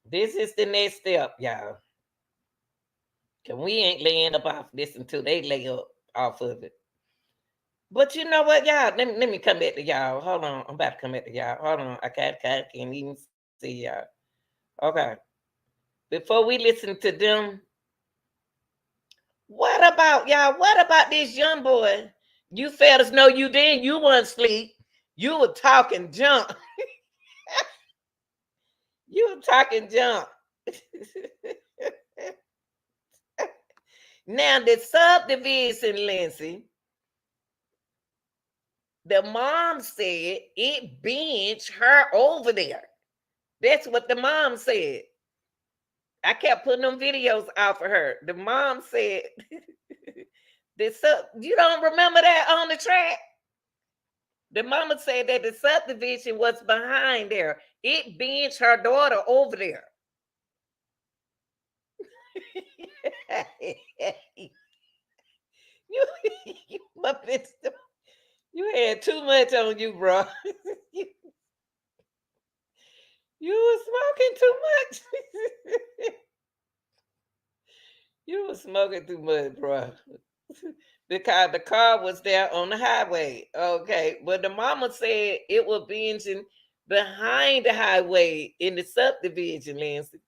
This is the next step, y'all. Cause we ain't laying up off this until they lay up off of it. But you know what, y'all? Let me come back to y'all. Hold on. I'm about to come back to y'all. Hold on. I can't even see y'all. Okay. Before we listen to them, what about y'all? What about this young boy? You failed us. No, you didn't. You weren't asleep. You were talking junk. You were talking junk. Now, the subdivision, Lindsay, the mom said it binged her over there. That's what the mom said. I kept putting them videos out for her. The mom said, you don't remember that on the track? The mama said that the subdivision was behind there. It binged her daughter over there. You had too much on you, bro. You were smoking too much. You were smoking too much, bro. Because the car was there on the highway. Okay. But the mama said it was binging behind the highway in the subdivision, Lindsay.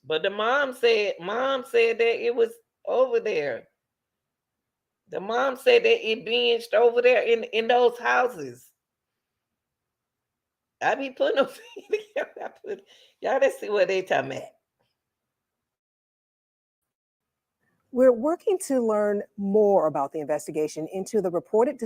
But the mom said that it was over there. The mom said that it binged over there in those houses. I be putting them y'all, let's see what they talking about. We're working to learn more about the investigation into the reported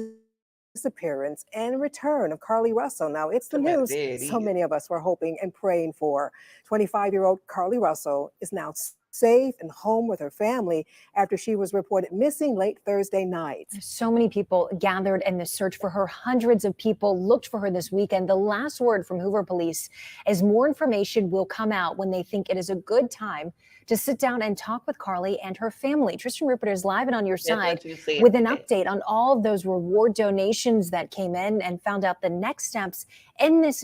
disappearance and return of Carlee Russell. Now, it's the news so many of us were hoping and praying for. 25-year-old Carlee Russell is now safe and home with her family after she was reported missing late Thursday night. So many people gathered in the search for her. Hundreds of people looked for her this weekend. The last word from Hoover Police is more information will come out when they think it is a good time to sit down and talk with Carlee and her family. Tristan Rupert is live and on your side with an update on all of those reward donations that came in and found out the next steps in this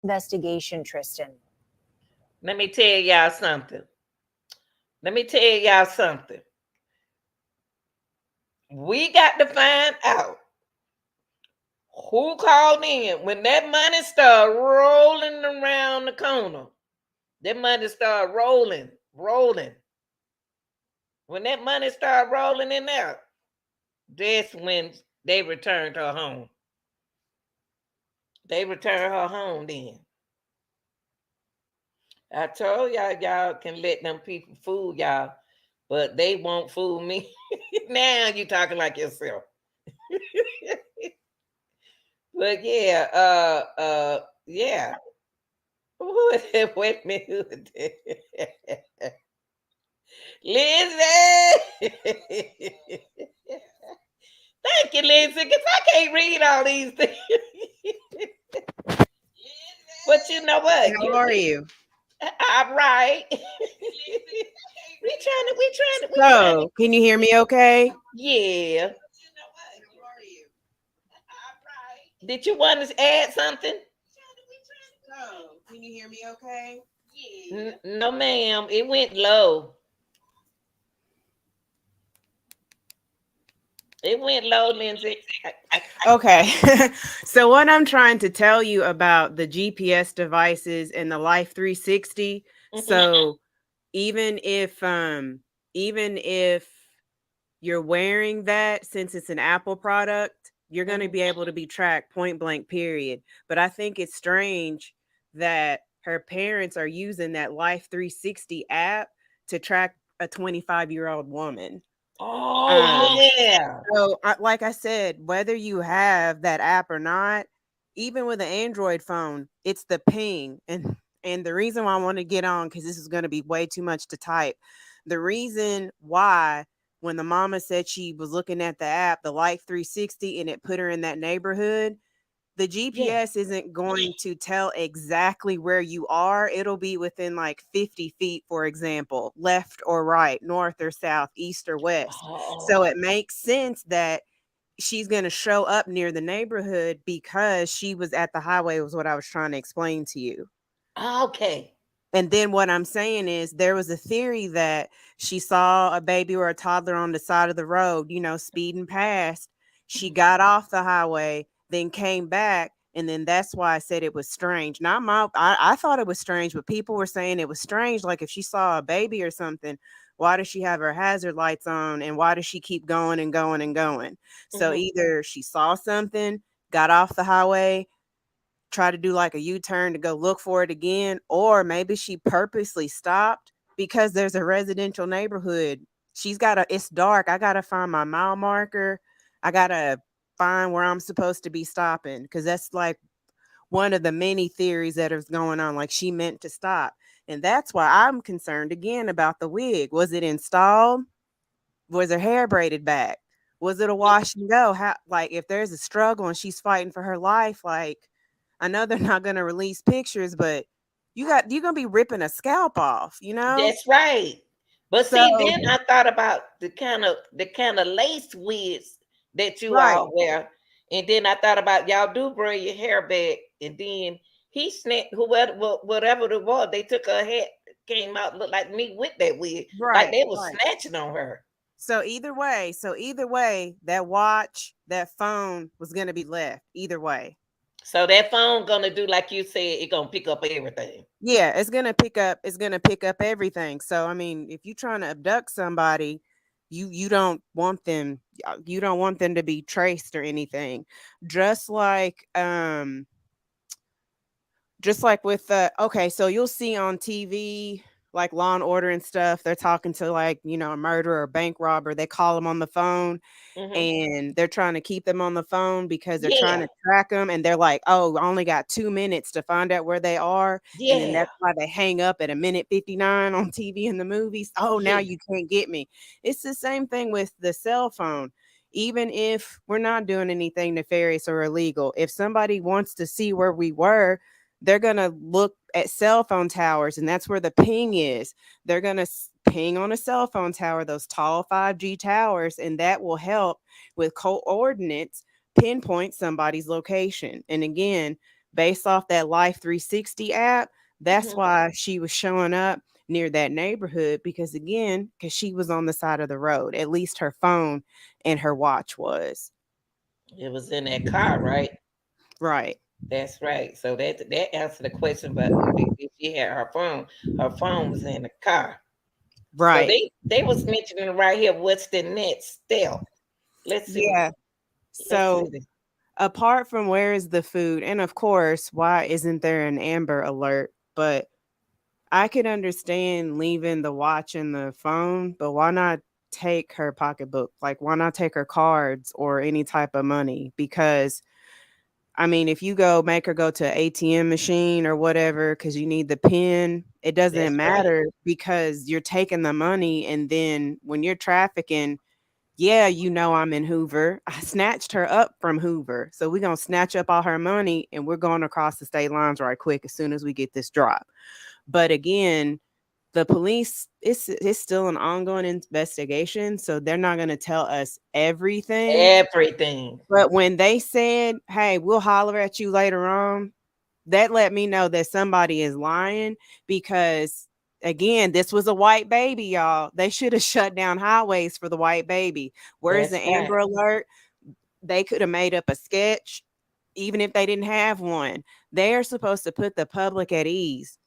investigation, Tristan. Let me tell y'all something. We got to find out who called in when that money started rolling around the corner. That money started rolling. When that money started rolling in there, that's when they returned her home. They returned her home then. I told y'all can let them people fool y'all, but they won't fool me. Now you talking like yourself. But yeah, yeah. Wait a minute. Lindsay. Thank you, Lindsay, because I can't read all these things. But you know what? How are you? I'm right. we trying to. So, can you hear me okay? Yeah. Did you want to add something? So, can you hear me okay? No, ma'am. It went low. It went low, Lindsay. Okay. So what I'm trying to tell you about the GPS devices and the Life 360. So even if you're wearing that, since it's an Apple product, you're going to be able to be tracked point blank, period. But I think it's strange that her parents are using that Life 360 app to track a 25-year-old woman. Oh, yeah. So, like I said, whether you have that app or not, even with an Android phone, it's the ping. And the reason why I want to get on, because this is going to be way too much to type. The reason why, when the mama said she was looking at the app, the Life 360, and it put her in that neighborhood, the GPS isn't going to tell exactly where you are. It'll be within like 50 feet, for example, left or right, north or south, east or west. So it makes sense that she's going to show up near the neighborhood because she was at the highway, was what I was trying to explain to you. Okay. And then what I'm saying is there was a theory that she saw a baby or a toddler on the side of the road, speeding past. She got off the highway, then came back. And then that's why I said it was strange. I thought it was strange, but people were saying it was strange. Like if she saw a baby or something, why does she have her hazard lights on? And why does she keep going and going and going? So either she saw something, got off the highway, try to do like a U-turn to go look for it again, or maybe she purposely stopped because there's a residential neighborhood. It's dark. I gotta find my mile marker. I gotta find where I'm supposed to be stopping, because that's like one of the many theories that is going on. Like she meant to stop. And that's why I'm concerned again about the wig. Was it installed? Was her hair braided back? Was it a wash and go? How, like, if there's a struggle and she's fighting for her life, like, I know they're not going to release pictures, but you're going to be ripping a scalp off, That's right. But So, see, then I thought about the kind of lace wigs that you all wear. And then I thought about y'all do braid your hair back. And then he snatched whatever it was, they took her hat, came out, looked like me with that wig. Like they was snatching on her. So either way, that watch, that phone was going to be left either way. So that phone gonna do like you said, it gonna pick up everything. Yeah, it's gonna pick up everything. So I mean, if you're trying to abduct somebody, you don't want them to be traced or anything. Just like with okay, so you'll see on TV like Law and Order and stuff, they're talking to like, a murderer or bank robber. They call them on the phone and they're trying to keep them on the phone because they're trying to track them. And they're like, oh, I only got 2 minutes to find out where they are. And then that's why they hang up at a minute 59 on TV in the movies. Oh, now you can't get me. It's the same thing with the cell phone. Even if we're not doing anything nefarious or illegal, if somebody wants to see where we were, they're going to look at cell phone towers, and that's where the ping is. They're going to ping on a cell phone tower, those tall 5G towers, and that will help with coordinates pinpoint somebody's location. And again, based off that Life 360 app, that's why she was showing up near that neighborhood, because she was on the side of the road. At least her phone and her watch was. It was in that car, right? Right. That's right. So that answered the question. But if she had her phone was in the car. Right. So they was mentioning right here, what's the next step? Let's see. Yeah. So apart from where is the food, and of course, why isn't there an Amber Alert? But I could understand leaving the watch and the phone, but why not take her pocketbook? Like, why not take her cards or any type of money? Because I mean, if you make her go to an ATM machine or whatever, because you need the PIN, it doesn't matter because you're taking the money. And then when you're trafficking, I'm in Hoover. I snatched her up from Hoover. So we're going to snatch up all her money and we're going across the state lines right quick as soon as we get this drop. But again, the police, it's still an ongoing investigation. So they're not going to tell us everything. But when they said, hey, we'll holler at you later on, that let me know that somebody is lying, because again, this was a white baby, y'all. They should have shut down highways for the white baby. Where's the That's right. Amber Alert? They could have made up a sketch, even if they didn't have one. They are supposed to put the public at ease.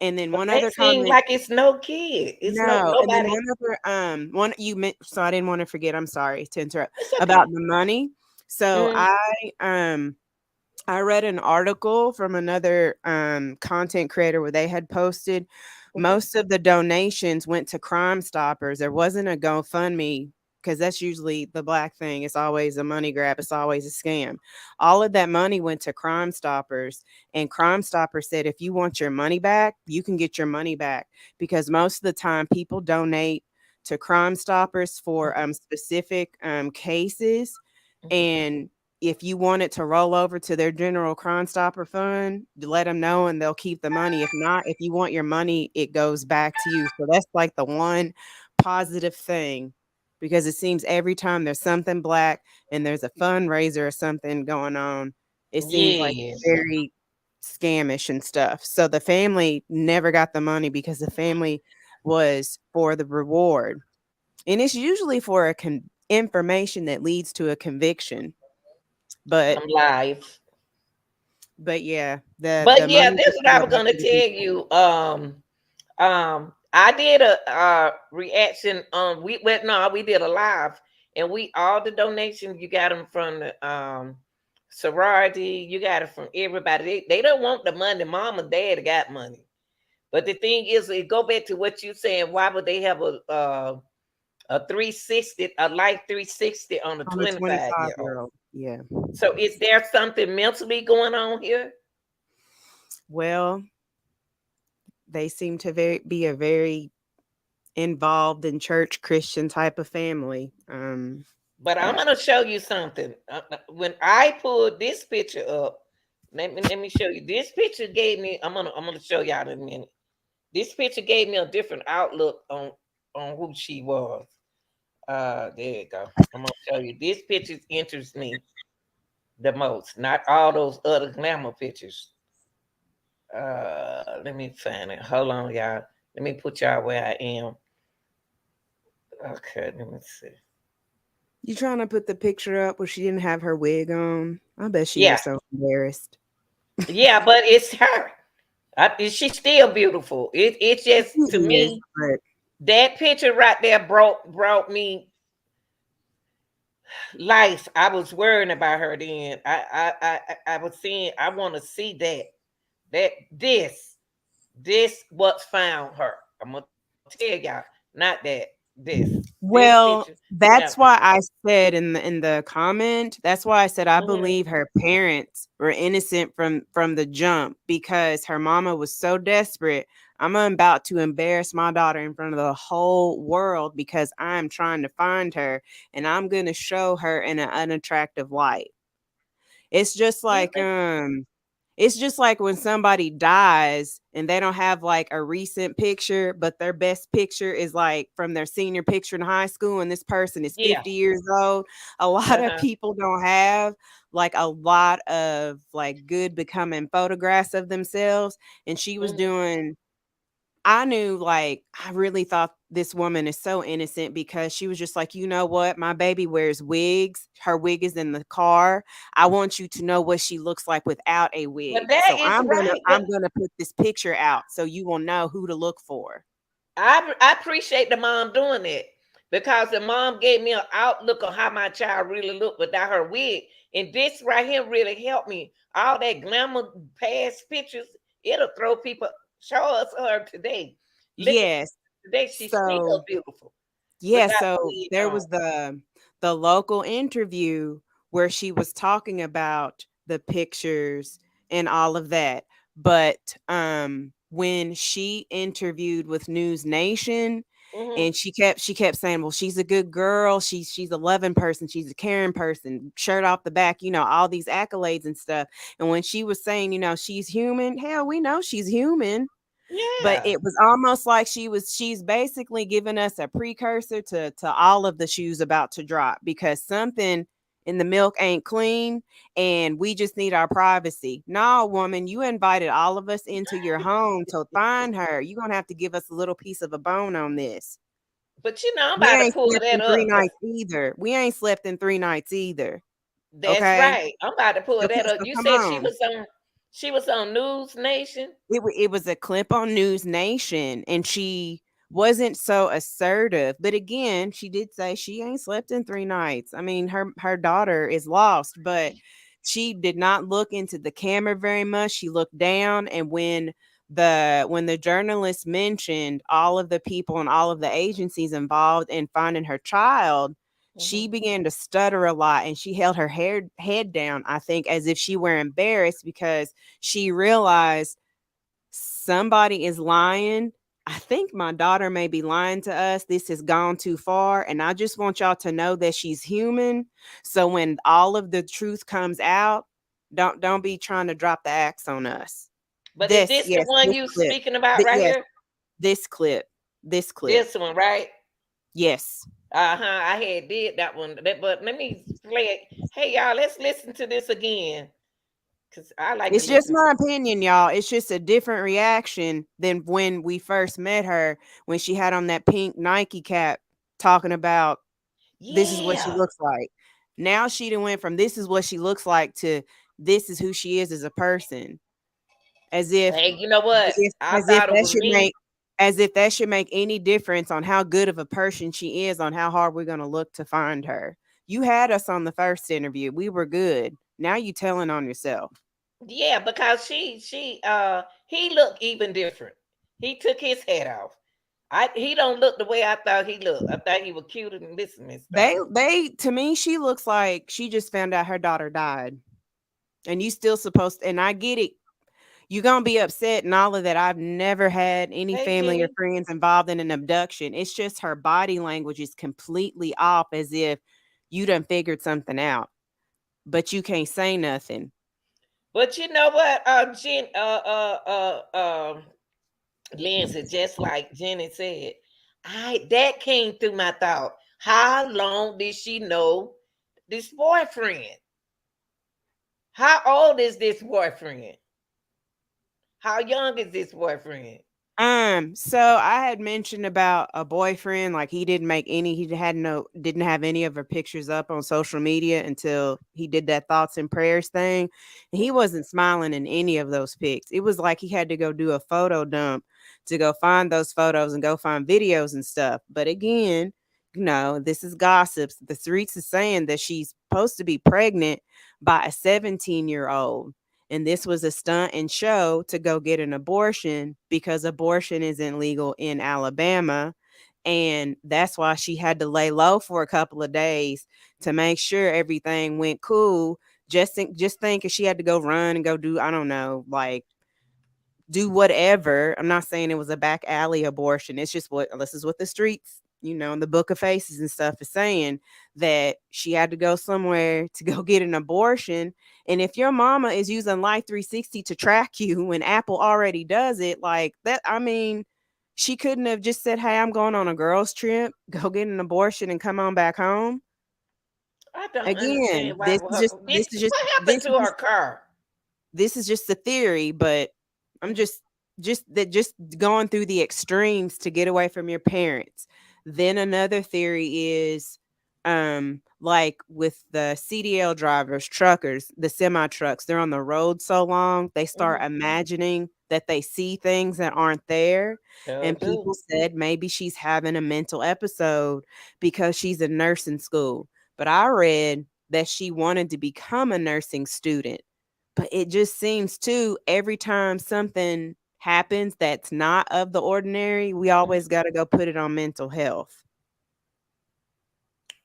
And then one other It seems comment. like it's no kid. It's No, and then nobody. one other one you meant, so I didn't want to forget. I'm sorry to interrupt It's okay. about the money. So Mm. I read an article from another content creator where they had posted most of the donations went to Crime Stoppers. There wasn't a GoFundMe, because that's usually the black thing. It's always a money grab. It's always a scam. All of that money went to Crime Stoppers, and Crime Stoppers said, if you want your money back, you can get your money back, because most of the time people donate to Crime Stoppers for specific cases. And if you want it to roll over to their general Crime Stopper fund, let them know and they'll keep the money. If not, if you want your money, it goes back to you. So that's like the one positive thing, because it seems every time there's something black and there's a fundraiser or something going on, it seems like Yes. very scamish and stuff. So the family never got the money because the family was for the reward. And it's usually for a information that leads to a conviction. But I'm live. yeah, But yeah, money this is just what I go was back gonna to the tell people. you. I did a reaction on we did a live, and we all the donations you got them from the sorority, you got it from everybody. They don't want the money. Mom and dad got money. But the thing is, it go back to what you saying. Why would they have a 360, a life 360 on a On a 25-year-old? 25-year-old. Yeah. So is there something mentally going on here? Well, they seem to be a very involved in church Christian type of family. But I'm gonna show you something. When I pulled this picture up, let me show you. This picture gave me. I'm gonna show y'all in a minute. This picture gave me a different outlook on who she was. There you go. I'm gonna show you. This picture interests me the most. Not all those other glamour pictures. Let me find it. Hold on, y'all. Let me put y'all where I am. Okay, let me see. You trying to put the picture up where she didn't have her wig on? I bet she Yeah. was so embarrassed. Yeah, but it's her. She's still beautiful. It's just to me that picture right there brought me life. I was worrying about her then. I was saying I want to see this what's found her. I'm gonna tell y'all, not that this. Well, This that's picture. why I said in the comment, that's why I said I Mhm. believe her parents were innocent from the jump, because her mama was so desperate. I'm about to embarrass my daughter in front of the whole world because I'm trying to find her, and I'm going to show her in an unattractive light. It's just like when somebody dies and they don't have like a recent picture, but their best picture is like from their senior picture in high school, and this person is 50 years old. A lot of people don't have like a lot of like good becoming photographs of themselves. And she was doing, I knew, like, I really thought this woman is so innocent, because she was just like, you know what? My baby wears wigs. Her wig is in the car. I want you to know what she looks like without a wig. that So is I'm right, gonna put this picture out so you will know who to look for. I appreciate the mom doing it, because the mom gave me an outlook on how my child really looked without her wig. And this right here really helped me. All that glamour past pictures, it'll throw people. Show us her today. Look at Yes. today. She's still So beautiful. yeah, Without the so wig there on. was the local interview where she was talking about the pictures and all of that. But when she interviewed with News Nation, and she kept saying, well, she's a good girl, she's a loving person, she's a caring person, shirt off the back, all these accolades and stuff. And when she was saying, she's human, hell, we know she's human. But Yeah. it was almost like she's basically giving us a precursor to all of the shoes about to drop, because something and the milk ain't clean and we just need our privacy. No, woman, you invited all of us into your home to find her. You're going to have to give us a little piece of a bone on this. But I'm We about to ain't pull slept that in 3 up. nights either. We ain't slept in 3 nights either. That's Okay? right. I'm about to pull Okay, that up. so You come said on. she was on News Nation. It was a clip on News Nation, and she wasn't so assertive. But again, she did say she ain't slept in 3 nights. I mean, her daughter is lost, but she did not look into the camera very much. She looked down, and when the journalist mentioned all of the people and all of the agencies involved in finding her child, she began to stutter a lot, and she held her head down, I think, as if she were embarrassed because she realized somebody is lying. I think my daughter may be lying to us. This has gone too far. And I just want y'all to know that she's human. So when all of the truth comes out, don't be trying to drop the axe on us. But is this the one you clip. speaking about right Yes, here? this clip. This one, right? Yes. I had did that one. But let me play it. Hey, y'all, let's listen to this again. Because I like It's to just listen. my opinion, y'all. It's just a different reaction than when we first met her, when she had on that pink Nike cap talking about this is what she Yeah. looks like. Now she done went from this is what she looks like to this is who she is as a person. As if, Hey, you know what? I thought it was me. As if that should make any difference on how good of a person she is, on how hard we're gonna look to find her. You had us on the first interview. We were good. Now you telling on yourself. Yeah, because he looked even different. He took his head off. He don't look the way I thought he looked. I thought he was cuter than this and this. They to me, she looks like she just found out her daughter died. And you still supposed to, and I get it. You're gonna be upset and all of that. I've never had any family or friends involved in an abduction. It's just her body language is completely off, as if you done figured something out, but you can't say nothing. But you know what, Lindsay, just like Jenny said, that came through my thought. How long did she know this boyfriend? How old is this boyfriend? How young is this boyfriend? So I had mentioned about a boyfriend, like didn't have any of her pictures up on social media until he did that thoughts and prayers thing. And he wasn't smiling in any of those pics. It was like he had to go do a photo dump to go find those photos and go find videos and stuff. But again, this is gossips. The streets is saying that she's supposed to be pregnant by a 17-year-old. And this was a stunt and show to go get an abortion because abortion isn't legal in Alabama. And that's why she had to lay low for a couple of days to make sure everything went cool. Just think if she had to go run and go do, I don't know, like do whatever. I'm not saying it was a back alley abortion. It's just this is what the streets, in the book of faces and stuff is saying, that she had to go somewhere to go get an abortion. And if your mama is using Life 360 to track you when Apple already does it like that, I mean, she couldn't have just said, hey, I'm going on a girls trip, go get an abortion and come on back home. I don't Again, understand why what happened to her car? This is just a theory, but I'm just going through the extremes to get away from your parents. Then another theory is like with the CDL drivers, truckers, the semi trucks, they're on the road so long, they start imagining that they see things that aren't there. And people said maybe she's having a mental episode because she's in nursing school. But I read that she wanted to become a nursing student. But it just seems too, every time something happens that's not of the ordinary, we always got to go put it on mental health.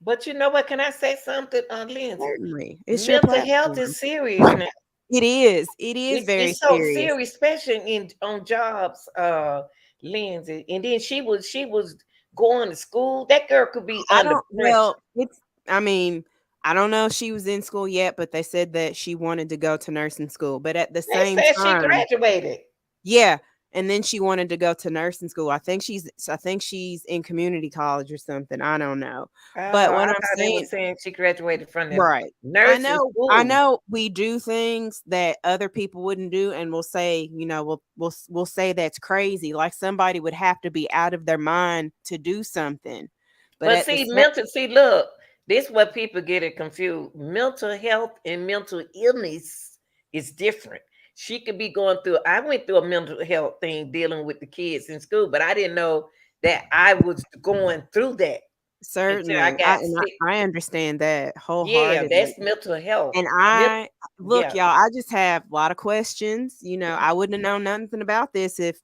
But you know what? Can I say something, Lindsay? Certainly. It's mental health is serious now. It is. It's very so serious, especially on jobs, Lindsay. And then she was going to school. That girl could be under pressure. I don't know if she was in school yet, but they said that she wanted to go to nursing school. But at the They same said time, she graduated. Yeah, and then she wanted to go to nursing school. I think she's in community college or something. I don't know. But Oh, what I I'm thought they were saying, saying she graduated from the right. nursing I school. know we do things that other people wouldn't do, and we'll say, we'll say that's crazy. Like somebody would have to be out of their mind to do something. But But at the see, same look, this is what people get it confused. Mental health and mental illness is different. She could be going through, I went through a mental health thing dealing with the kids in school, but I didn't know that I was going through that until I certainly, got sick. I understand that Yeah, wholeheartedly. that's mental health. And Men- look, yeah. y'all, I just have a lot of questions. I wouldn't have known nothing about this if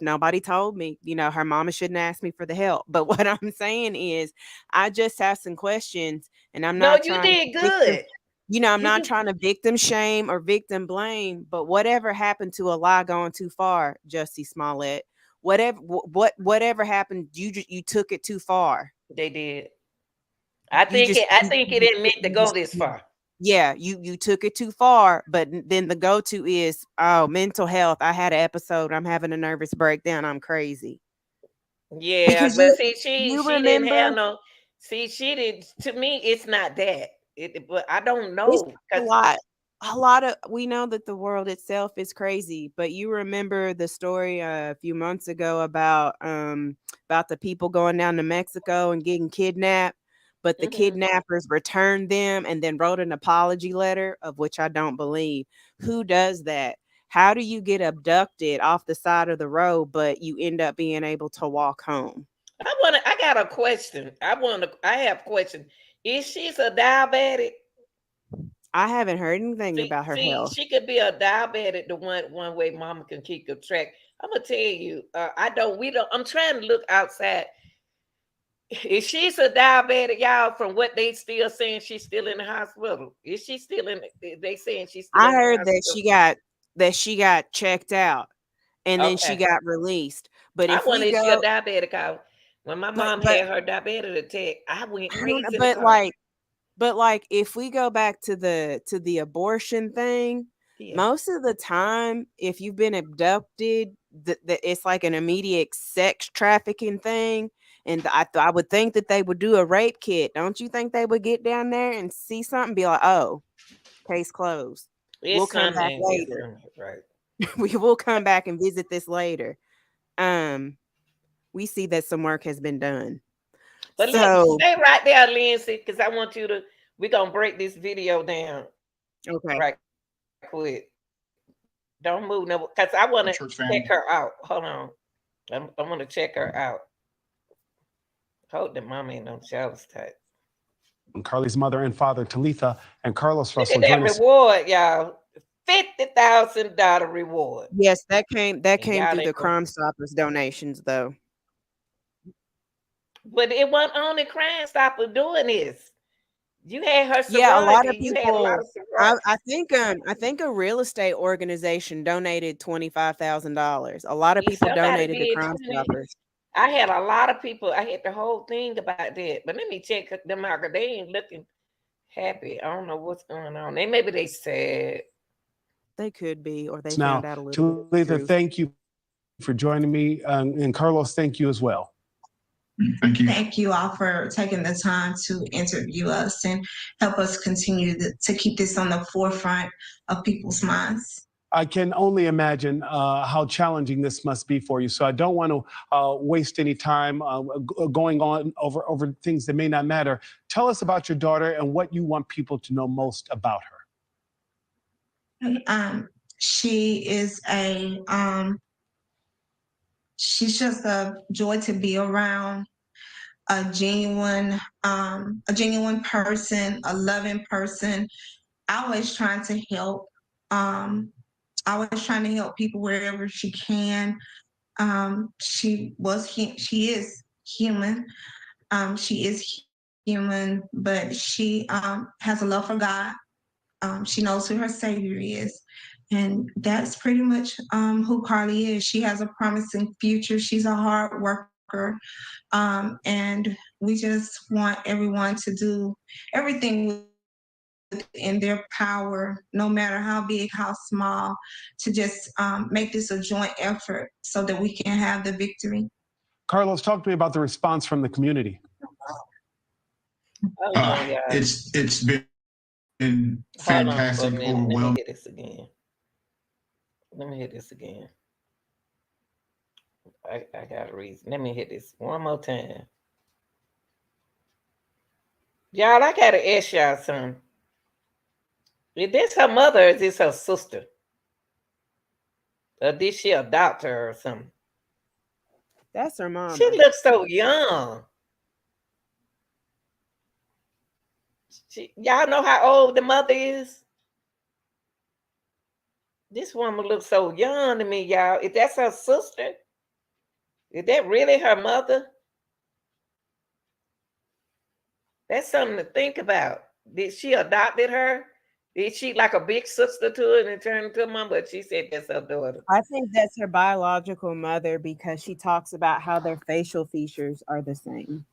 nobody told me. Her mama shouldn't ask me for the help. But what I'm saying is, I just have some questions, and I'm No, not you trying to did victim. good. I'm You not did. trying to victim shame or victim blame. But whatever happened to a lie going too far, Jussie Smollett? Whatever happened, you took it too far. They did. You I think just it didn't meant to go this far. yeah, you took it too far, but then the go-to is, oh, mental health. I had an episode. I'm having a nervous breakdown. I'm crazy. Yeah, Because but see, you she didn't remember, have no. See, she did. To me, it's not that. But I don't it's know a because lot. A lot of we know that the world itself is crazy, but you remember the story a few months ago about the people going down to Mexico and getting kidnapped, but the kidnappers returned them and then wrote an apology letter, of which I don't believe. Who does that? How do you get abducted off the side of the road, but you end up being able to walk home? I got a question. I have a question. Is she's a diabetic? I haven't heard anything about her See, health. she could be a diabetic. The one way Mama can keep a track. I'm gonna tell you. I don't. We don't. I'm trying to look outside. If she's a diabetic, y'all, from what they still saying, she's still in the hospital. Is she still in? They saying she's still I in the heard hospital. that she got checked out and then she Okay. got released. But I if we wonder if she a go, diabetic. When my mom but had her diabetic attack, I went I don't know, crazy in the car. but like if we go back to the abortion thing, Yeah. most of the time, if you've been abducted, it's like an immediate sex trafficking thing. And I would think that they would do a rape kit. Don't you think they would get down there and see something, be like, oh, case closed. We'll It's come back something later. different, right? We will come back and visit this later. We see that some work has been done. But So stay right there, Lindsay, because I want you to. We're gonna break this video down okay. right quick. Don't move no, because I want to Church check family. her out. Hold on, I want to check her out. Hold the mama ain't no child's type. Carlee's mother and father, Talitha and Carlos Look Russell, at that join us. reward, y'all. $50,000 reward. Yes, that came And through y'all the ain't Crime Stoppers donations, though. But it wasn't only Crime Stopper doing this. You had her Yeah, a lot of sorority. You had a lot people. of sorority. I think a real estate organization donated $25,000. A lot of people Somebody donated to did Crime 20. Stoppers. I had a lot of people. I had the whole thing about that. But let me check them out because they ain't looking happy. I don't know what's going on. Maybe they sad. They could be, or they Now, found out a little bit of the Talitha, truth. thank you for joining me. And Carlos, thank you as well. Thank you. Thank you all for taking the time to interview us and help us continue to keep this on the forefront of people's minds. I can only imagine how challenging this must be for you. So I don't want to waste any time going on over things that may not matter. Tell us about your daughter and what you want people to know most about her. She is she's just a joy to be around. A genuine person, a loving person, always trying to help, always trying to help people wherever she can. She is human. She is human, but she has a love for God. She knows who her Savior is. And that's pretty much who Carlee is. She has a promising future. She's a hard worker. And we just want everyone to do everything in their power, no matter how big, how small, to just make this a joint effort so that we can have the victory. Carlos, talk to me about the response from the community. It's been fantastic, Let me overwhelming. hear this again. Let me hear this again. I got a reason. Let me hit this one more time. Y'all, I gotta ask y'all something. Is this her mother or is this her sister? Or did she adopt her or something? That's her mom. She looks so young. Y'all know how old the mother is? This woman looks so young to me, y'all. If that's her sister, is that really her mother? That's something to think about. Did she adopted her? Did she like a big sister to her and then turn into a mom? But she said that's her daughter. I think that's her biological mother because she talks about how their facial features are the same.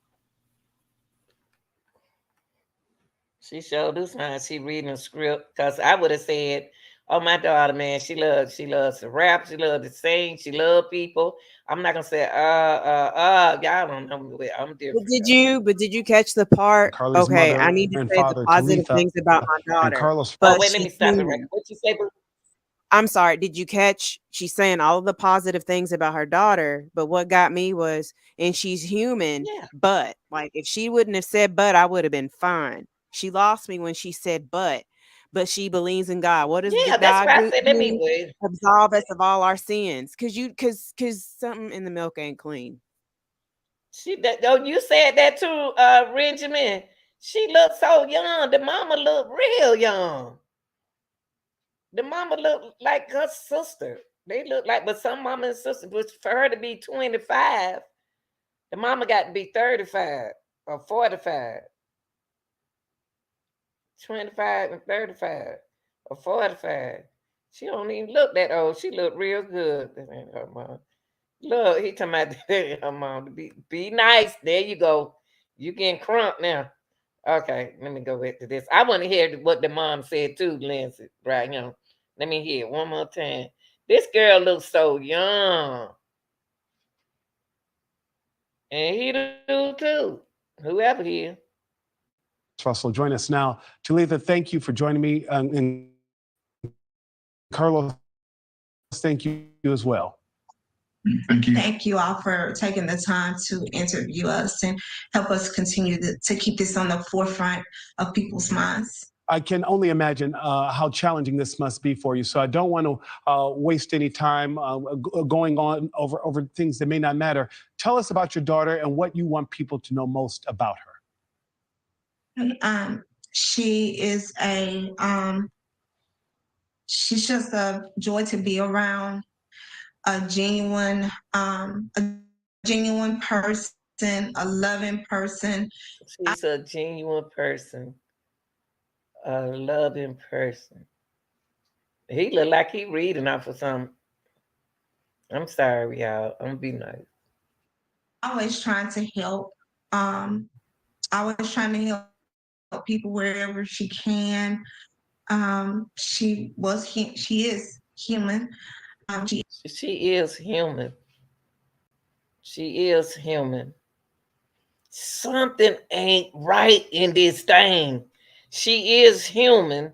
She showed this time she reading a script because I would have said, "Oh, my daughter, man, she loves to rap, she loves to sing, she loves people." I'm not gonna say, y'all don't know me. I'm different. But did you catch the part? Carlee's Okay, mother I need to and say the father, positive Talitha, things about my and daughter. Carlos. But wait, let me stop it right. What you say, boo? I'm sorry. Did you catch? She's saying all of the positive things about her daughter, but what got me was, and she's human. Yeah. But like, if she wouldn't have said "but," I would have been fine. She lost me when she said "but." But she believes in God. What does Yeah, the that's God why I said, let me do? wait. Absolve us of all our sins, cause something in the milk ain't clean. You said that too, Benjamin. She looked so young. The mama looked real young. The mama looked like her sister. They look like, but some mama and sister, but for her to be 25, the mama got to be 35 or 45. 25 and 35 or 45. She don't even look that old. She look real good. That ain't her mom. Look, he talking about that ain't her mom. To be nice. There you go. You getting crunk now. Okay, let me go back to this. I want to hear what the mom said too, Lindsay. Right now. Let me hear it one more time. This girl looks so young. And he do too. Whoever he is. Russell, join us now. Talitha, thank you for joining me. And Carlos, thank you as well. Thank you. Thank you all for taking the time to interview us and help us continue to keep this on the forefront of people's minds. I can only imagine how challenging this must be for you. So I don't want to waste any time going on over things that may not matter. Tell us about your daughter and what you want people to know most about her. She is she's just a joy to be around, a genuine person, a loving person. She's a genuine person, a loving person. He look like he reading off of something. I'm sorry, y'all. I'm gonna be nice. Always trying to help. Always trying to help people wherever she can. She is human. She is human. She is human. Something ain't right in this thing. She is human.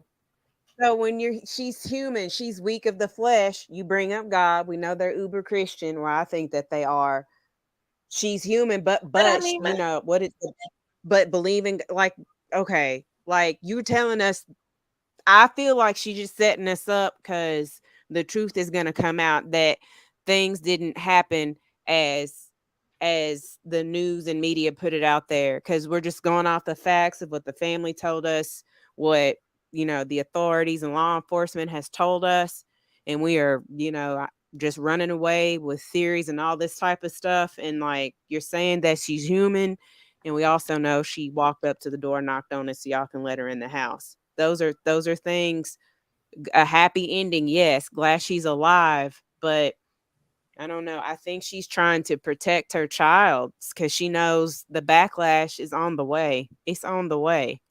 So when she's human, she's weak of the flesh. You bring up God. We know they're uber Christian, where I think that they are. She's human, but I mean, you know what it. But believing, like, okay, like you telling us, I feel like she's just setting us up because the truth is going to come out that things didn't happen as the news and media put it out there, because we're just going off the facts of what the family told us, what the authorities and law enforcement has told us, and we are just running away with theories and all this type of stuff. And like you're saying that she's human, and we also know she walked up to the door, knocked on it so y'all can let her in the house. Those are things. A happy ending, yes, glad she's alive, but I don't know. I think she's trying to protect her child because she knows the backlash is on the way. It's on the way.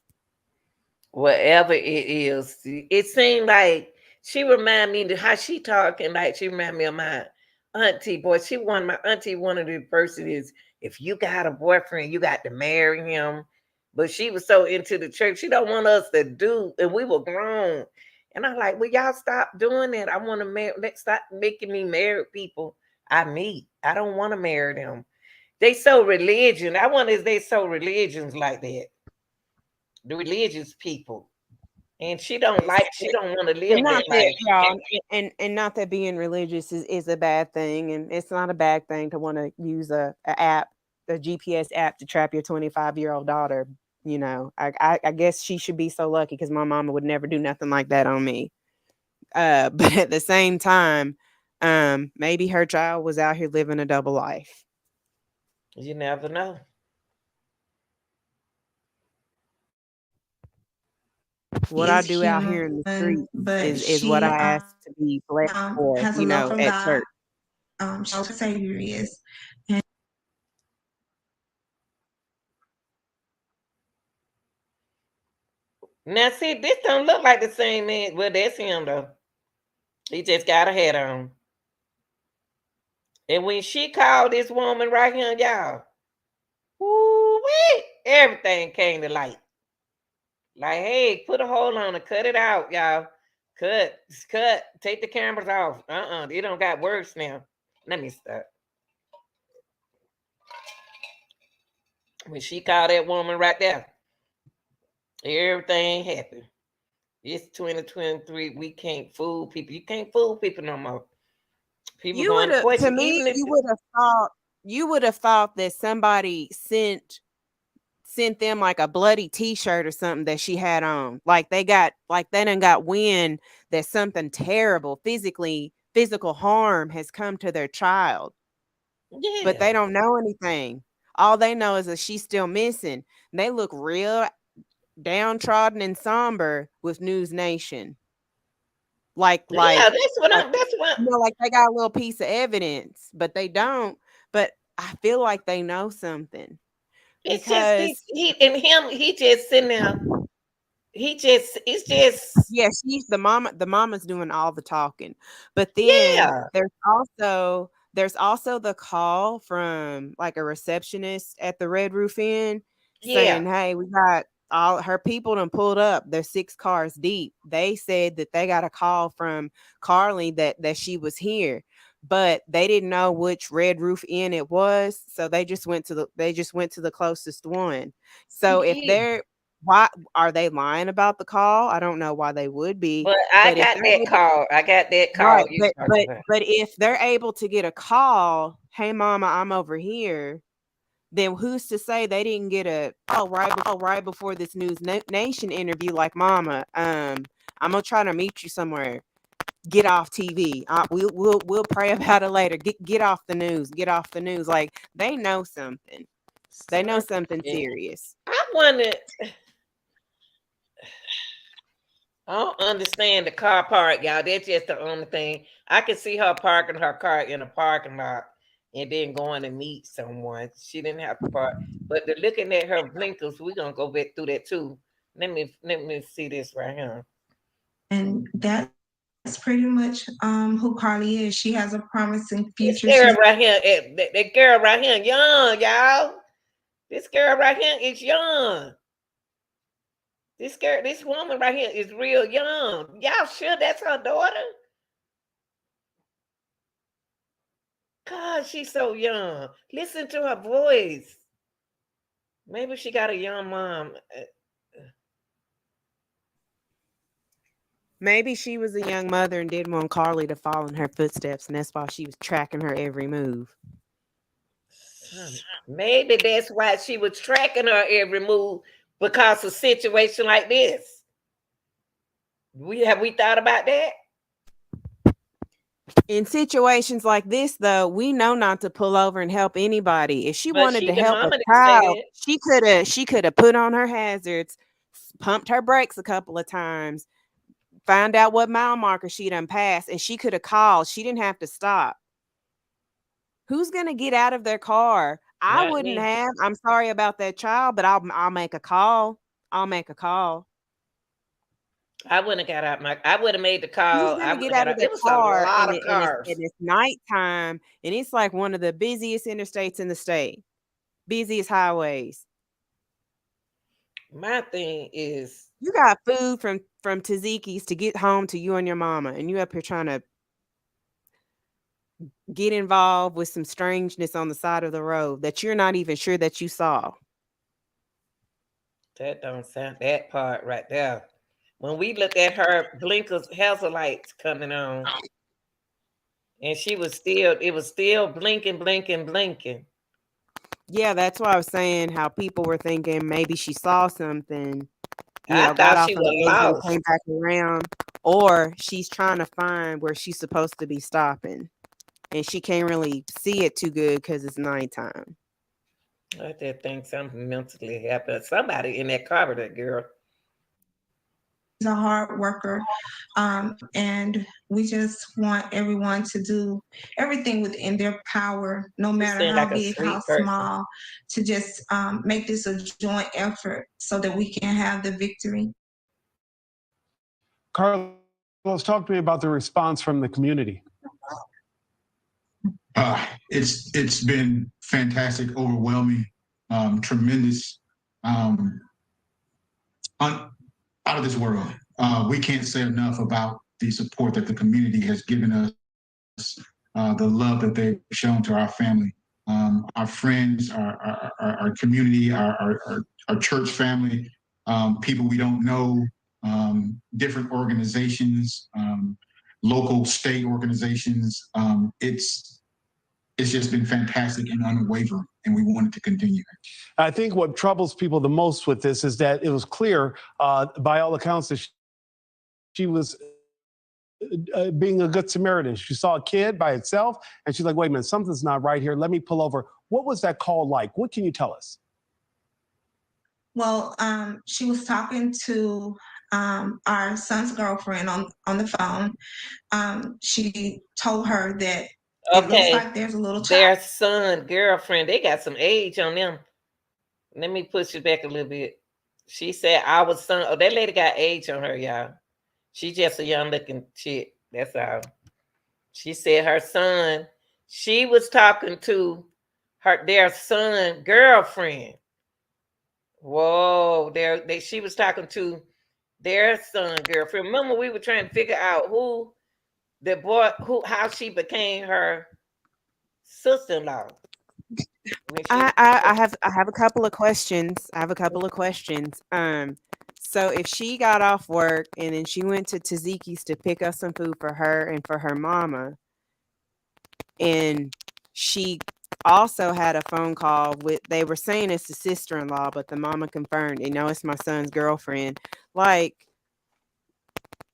whatever it is. It seemed like she remind me of how she talking, like she remind me of my auntie. Boy, she one my auntie. One of the person is, if you got a boyfriend, you got to marry him. But she was so into the church, she don't want us to do, and we were grown. And I'm like, well, y'all stop doing that. I want to marry. Let's stop making me marry people I meet. I don't want to marry them. They so religion. I wonder if they so religions like that. The religious people. And she don't want to live And not that that life. y'all, and not that being religious is a bad thing, and it's not a bad thing to want to use a app, a GPS app to trap your 25-year-old daughter. You know, I guess she should be so lucky because my mama would never do nothing like that on me. But at the same time, maybe her child was out here living a double life. You never know. What I Is do out here in the human, streets but is what she I ask to be blessed for, has a you love know, from at God. church. She knows who her Savior is. And Now see, this don't look like the same man. Well, that's him though. He just got a hat on. And when she called this woman right here, y'all, woo-wee, everything came to light. Like, hey, put a hold on it, cut it out, y'all. Cut, take the cameras off. It don't got worse now. Let me stop. When she called that woman right there, everything happened. It's 2023. We can't fool people. You can't fool people no more. People You going would to have, to question, me, even if you would have thought that somebody sent them like a bloody t-shirt or something that she had on. Like they done got wind that something terrible, physical harm has come to their child. But they yeah, don't know anything. All they know is that she's still missing. And they look real downtrodden and somber with News Nation. Like yeah, that's what you know, like they got a little piece of evidence, but they don't. But I feel like they know something it's just because he just sitting there. It's just yeah, she's the mama. The mama's doing all the talking, but then yeah, there's also the call from like a receptionist at the Red Roof Inn yeah. saying, "Hey, we got all her people done pulled up. They're 6 cars deep." They said that they got a call from Carlee that she was here, but they didn't know which Red Roof Inn it was, so they just went to the closest one. So if Yeah. they're why are they lying about the call? I don't know why they would be, But I but if got they're that able, call. I got that call right, you talking about. but if they're able to get a call, "Hey mama, I'm over here," then who's to say they didn't get a call right before this News Nation interview like, "Mama, I'm gonna try to meet you somewhere. Get off TV. We'll pray about it later. Get off the news. Get off the news." Like they know something. They know something serious. I wonder. I don't understand the car park, y'all. That's just the only thing. I can see her parking her car in a parking lot and then going to meet someone. She didn't have to park. But the looking at her blinkers, we're gonna go back through that too. Let me see this right here. and that's pretty much who Carlee is. She has a promising This future. girl She's right here, that girl right here, young, y'all. This girl right here is young. This woman right here is real young. Y'all sure that's her daughter? God, she's so young. Listen to her voice. Maybe she got a young mom. Maybe she was a young mother and didn't want Carlee to follow in her footsteps, and that's why she was tracking her every move. Maybe that's why she was tracking her every move because of a situation like this. Have we thought about that? In situations like this, though, we know not to pull over and help anybody. If she But wanted to the help a mama didn't say child, that. she could have put on her hazards, pumped her brakes a couple of times, find out what mile marker she done passed, and she could have called. She didn't have to stop. Who's gonna get out of their car? I Not wouldn't me. have. I'm sorry about that child, but I'll make a call. I'll make a call. I wouldn't have got out my. I would have made the Who's call. I gonna would get have got out of out. the It was a car lot and, of cars. it's nighttime and it's like one of the busiest interstates in the state, busiest highways. My thing is, you got food from Taziki's to get home to you and your mama, and you up here trying to get involved with some strangeness on the side of the road that you're not even sure that you saw. That don't sound that part right there. When we looked at her blinkers, hazard lights coming on, and she was still, it was still blinking, blinking, blinking. Yeah, that's why I was saying how people were thinking maybe she saw something. I Got thought off she on the was exit and lost. came back around, or she's trying to find where she's supposed to be stopping, and she can't really see it too good because it's nighttime. I just think something mentally happened. Somebody in that car with that girl. She's a hard worker, and we just want everyone to do everything within their power, no matter how like a big, how sweet person. small, to just make this a joint effort so that we can have the victory. Carlos, talk to me about the response from the community. It's been fantastic, overwhelming, tremendous, out of this world. We can't say enough about the support that the community has given us, the love that they've shown to our family, our friends, our community, our church family, people we don't know, different organizations, local, state organizations. It's just been fantastic and unwavering, and we want it to continue. I think what troubles people the most with this is that it was clear, by all accounts, that she was being a good Samaritan. She saw a kid by itself, and she's like, wait a minute, something's not right here. Let me pull over. What was that call like? What can you tell us? Well, she was talking to our son's girlfriend on the phone. She told her that it looks like there's a little child. Their son, girlfriend, they got some age on them. Let me push it back a little bit. She said our son, oh, that lady got age on her, y'all. She's just a young looking chick. That's all. She said her son, she was talking to their son girlfriend. Whoa, she was talking to their son girlfriend. Remember, we were trying to figure out how she became her sister-in-law. I have a couple of questions. So if she got off work and then she went to Taziki's to pick up some food for her and for her mama, and she also had a phone call with, they were saying it's the sister-in-law, but the mama confirmed, it's my son's girlfriend. Like,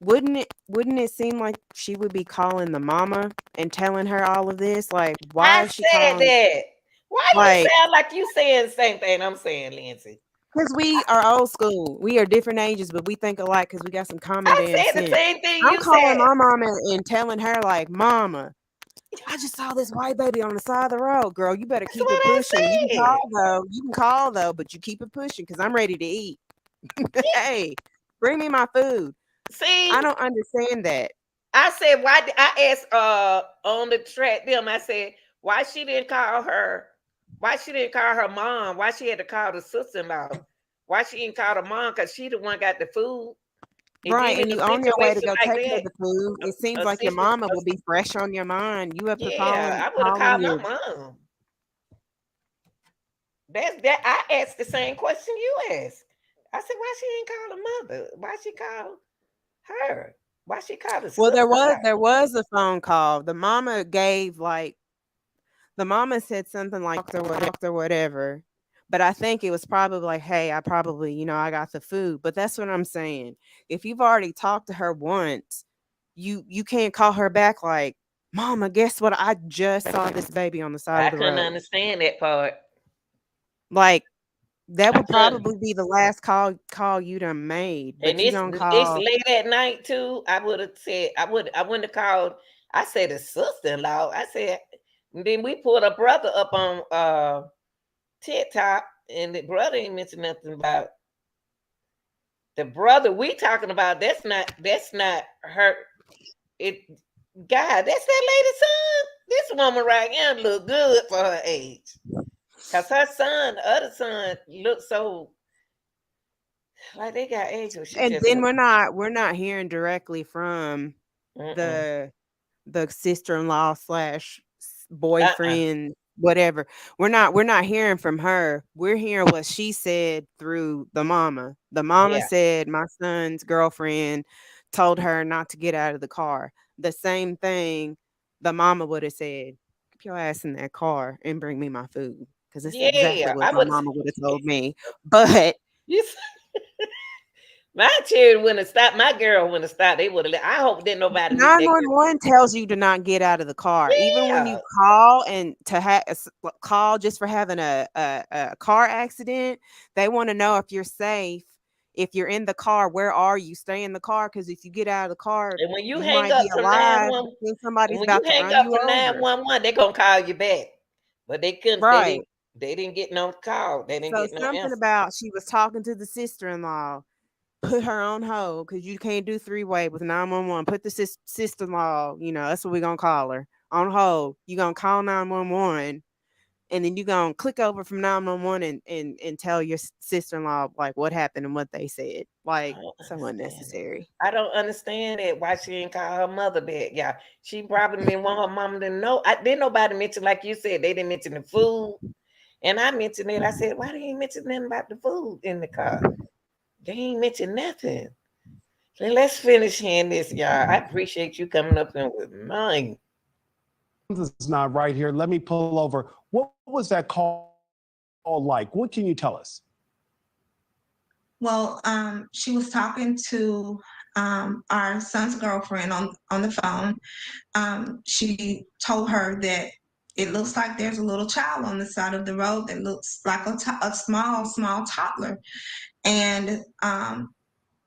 wouldn't it seem like she would be calling the mama and telling her all of this? Like, why is she calling that? Why you sound like you saying the same thing I'm saying, Lindsay? Because we are old school. We are different ages, but we think alike because we got some common damn sense. The same thing I'm calling my mama and telling her, like, Mama, I just saw this white baby on the side of the road. Girl, you better keep it pushing. You can call though, but you keep it pushing because I'm ready to eat. Hey, bring me my food. See, I don't understand that. I said, why did I asked on the track them? I said, why she didn't call her? Why she didn't call her mom? Why she had to call the sister-in-law? Why she didn't call the mom? Because she the one got the food. Right, and you on your way to go take her the food. It seems like your mama will be fresh on your mind. You up to I would have called my mom. That's that. I asked the same question you asked. I said, why she didn't call the mother? Why she called her? Why she called the Well, sister? there was a phone call. The mama said something like or whatever. But I think it was probably like, hey, I got the food. But that's what I'm saying. If you've already talked to her once, you can't call her back like, Mama, guess what? I just saw this baby on the side of the road. I couldn't understand that part. Like, that would probably be the last call you done made. But And you don't call. It's late at night too. I would have said, I wouldn't have called. I said the sister-in-law. I said, and then we pulled a brother up on TikTok, and the brother ain't mentioned nothing about The brother we talking about, that's not her. It God, that's that lady's son. This woman right here look good for her age. Cause her son, the other son, looks so like they got age. And then we're not hearing directly from the sister-in-law slash boyfriend, whatever. We're not hearing from her. We're hearing what she said through the mama. The mama said my son's girlfriend told her not to get out of the car. The same thing the mama would have said, keep your ass in that car and bring me my food. Because it's exactly what my mama would have told me. But my children wouldn't have stopped. My girl wouldn't have stopped. They would have. I hope that nobody. 911 tells you to not get out of the car, even when you call and to call just for having a car accident. They want to know if you're safe. If you're in the car, where are you? Stay in the car, because if you get out of the car, and when you you hang might up be from alive. 911, And somebody's when about you to hang run up you from over. 911, they're gonna call you back. But they couldn't. Right. They didn't get no call. They didn't So get no something answer. about she was talking to the sister-in-law. Put her on hold, because you can't do three-way with 911. Put the sister-in-law, that's what we're gonna call her, on hold. You're gonna call 911, and then you're gonna click over from 911 and tell your sister-in-law like what happened and what they said. Like, so unnecessary. I don't understand it. Why she didn't call her mother back? Yeah, she probably didn't want her mama to know. Didn't nobody mention, like you said, they didn't mention the food. And I mentioned it. I said, why they ain't mention nothing about the food in the car? They ain't mention nothing. So let's finish hearing this, y'all. I appreciate you coming up in with mine. This is not right here. Let me pull over. What was that call like? What can you tell us? Well, she was talking to our son's girlfriend on the phone. She told her that it looks like there's a little child on the side of the road that looks like a small toddler. And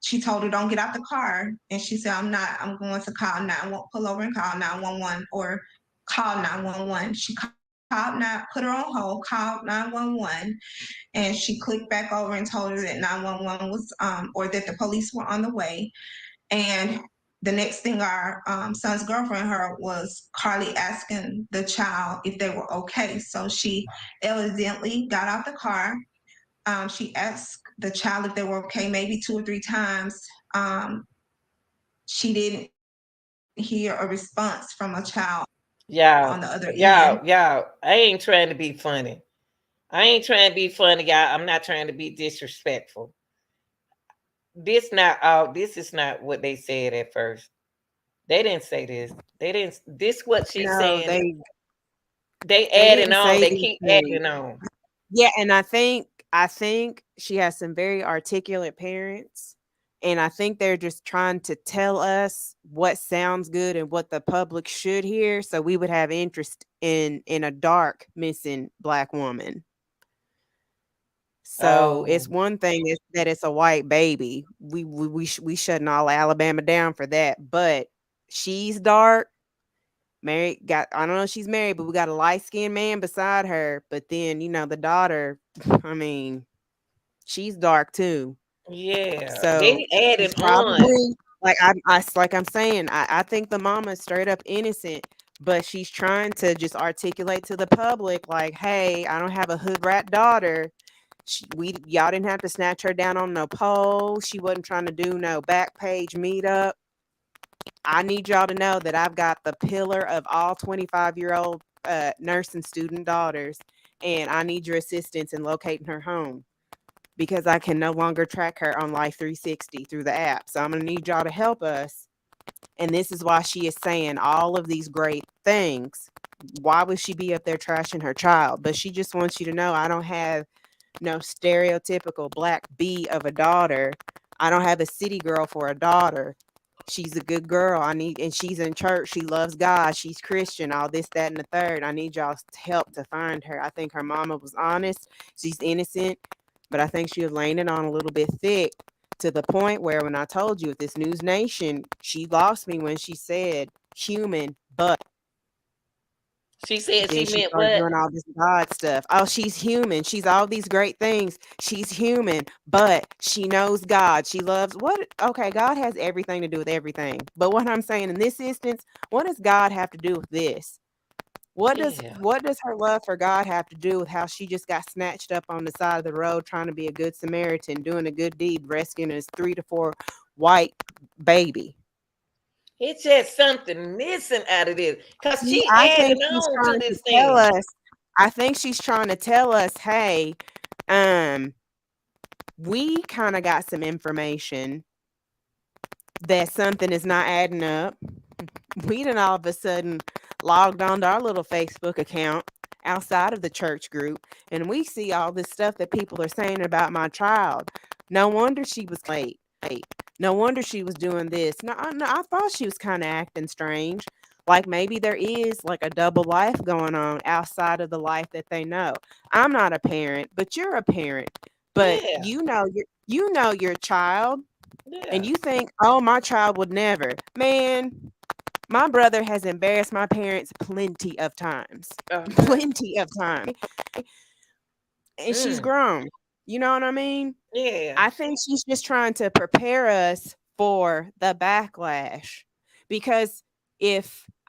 she told her, don't get out the car. And she said, I'm going to pull over and call 911 or call 911. She put her on hold, called 911, and she clicked back over and told her that 911 was, or that the police were on the way. And the next thing our son's girlfriend heard was Carlee asking the child if they were okay. So she evidently got out the car. She asked the child if they were okay, maybe 2 or 3 times. She didn't hear a response from a child on the other end. Y'all, I ain't trying to be funny. Y'all. I'm not trying to be disrespectful. This is not what they said at first. They didn't say this. They didn't. This what she's saying. They adding on. They keep adding on. Yeah, and I think she has some very articulate parents, and I think they're just trying to tell us what sounds good and what the public should hear, so we would have interest in a dark missing Black woman. So it's one thing that it's a white baby. We shutting all Alabama down for that, but she's dark. I don't know if she's married, but we got a light-skinned man beside her. But then, the daughter, I mean, she's dark too. Yeah. So they added probably on. like I'm saying, I think the mama is straight up innocent, but she's trying to just articulate to the public, like, hey, I don't have a hood rat daughter. Y'all didn't have to snatch her down on no pole. She wasn't trying to do no back page meetup. I need y'all to know that I've got the pillar of all 25-year-old nursing student daughters, and I need your assistance in locating her home because I can no longer track her on Life 360 through the app. So I'm going to need y'all to help us. And this is why she is saying all of these great things. Why would she be up there trashing her child? But she just wants you to know I don't have no stereotypical Black B of a daughter. I don't have a city girl for a daughter. She's a good girl. And she's in church. She loves God. She's Christian, all this, that, and the third. I need y'all's help to find her. I think her mama was honest. She's innocent, but I think she was laying it on a little bit thick to the point where when I told you at this News Nation, she lost me when she said human, but She said Then she she meant started what? doing all this God stuff. Oh, she's human. She's all these great things. She's human, but she knows God. She loves what? Okay, God has everything to do with everything. But what I'm saying in this instance, what does God have to do with this? What does her love for God have to do with how she just got snatched up on the side of the road trying to be a good Samaritan, doing a good deed, rescuing his 3 to 4 white baby? It's just something missing out of this because she I think added she's on to trying to this tell thing. us. I think she's trying to tell us, hey, we kind of got some information that something is not adding up. We done all of a sudden logged onto our little Facebook account outside of the church group, and we see all this stuff that people are saying about my child. No wonder she was late. No wonder she was doing this. No, I thought she was kind of acting strange. Like maybe there is like a double life going on outside of the life that they know. I'm not a parent, but you're a parent. But Yeah. you know your child, Yeah. and you think, oh, my child would never. Man, my brother has embarrassed my parents plenty of times. Plenty of times. And she's grown. You know what I mean? Yeah. I think she's just trying to prepare us for the backlash. Because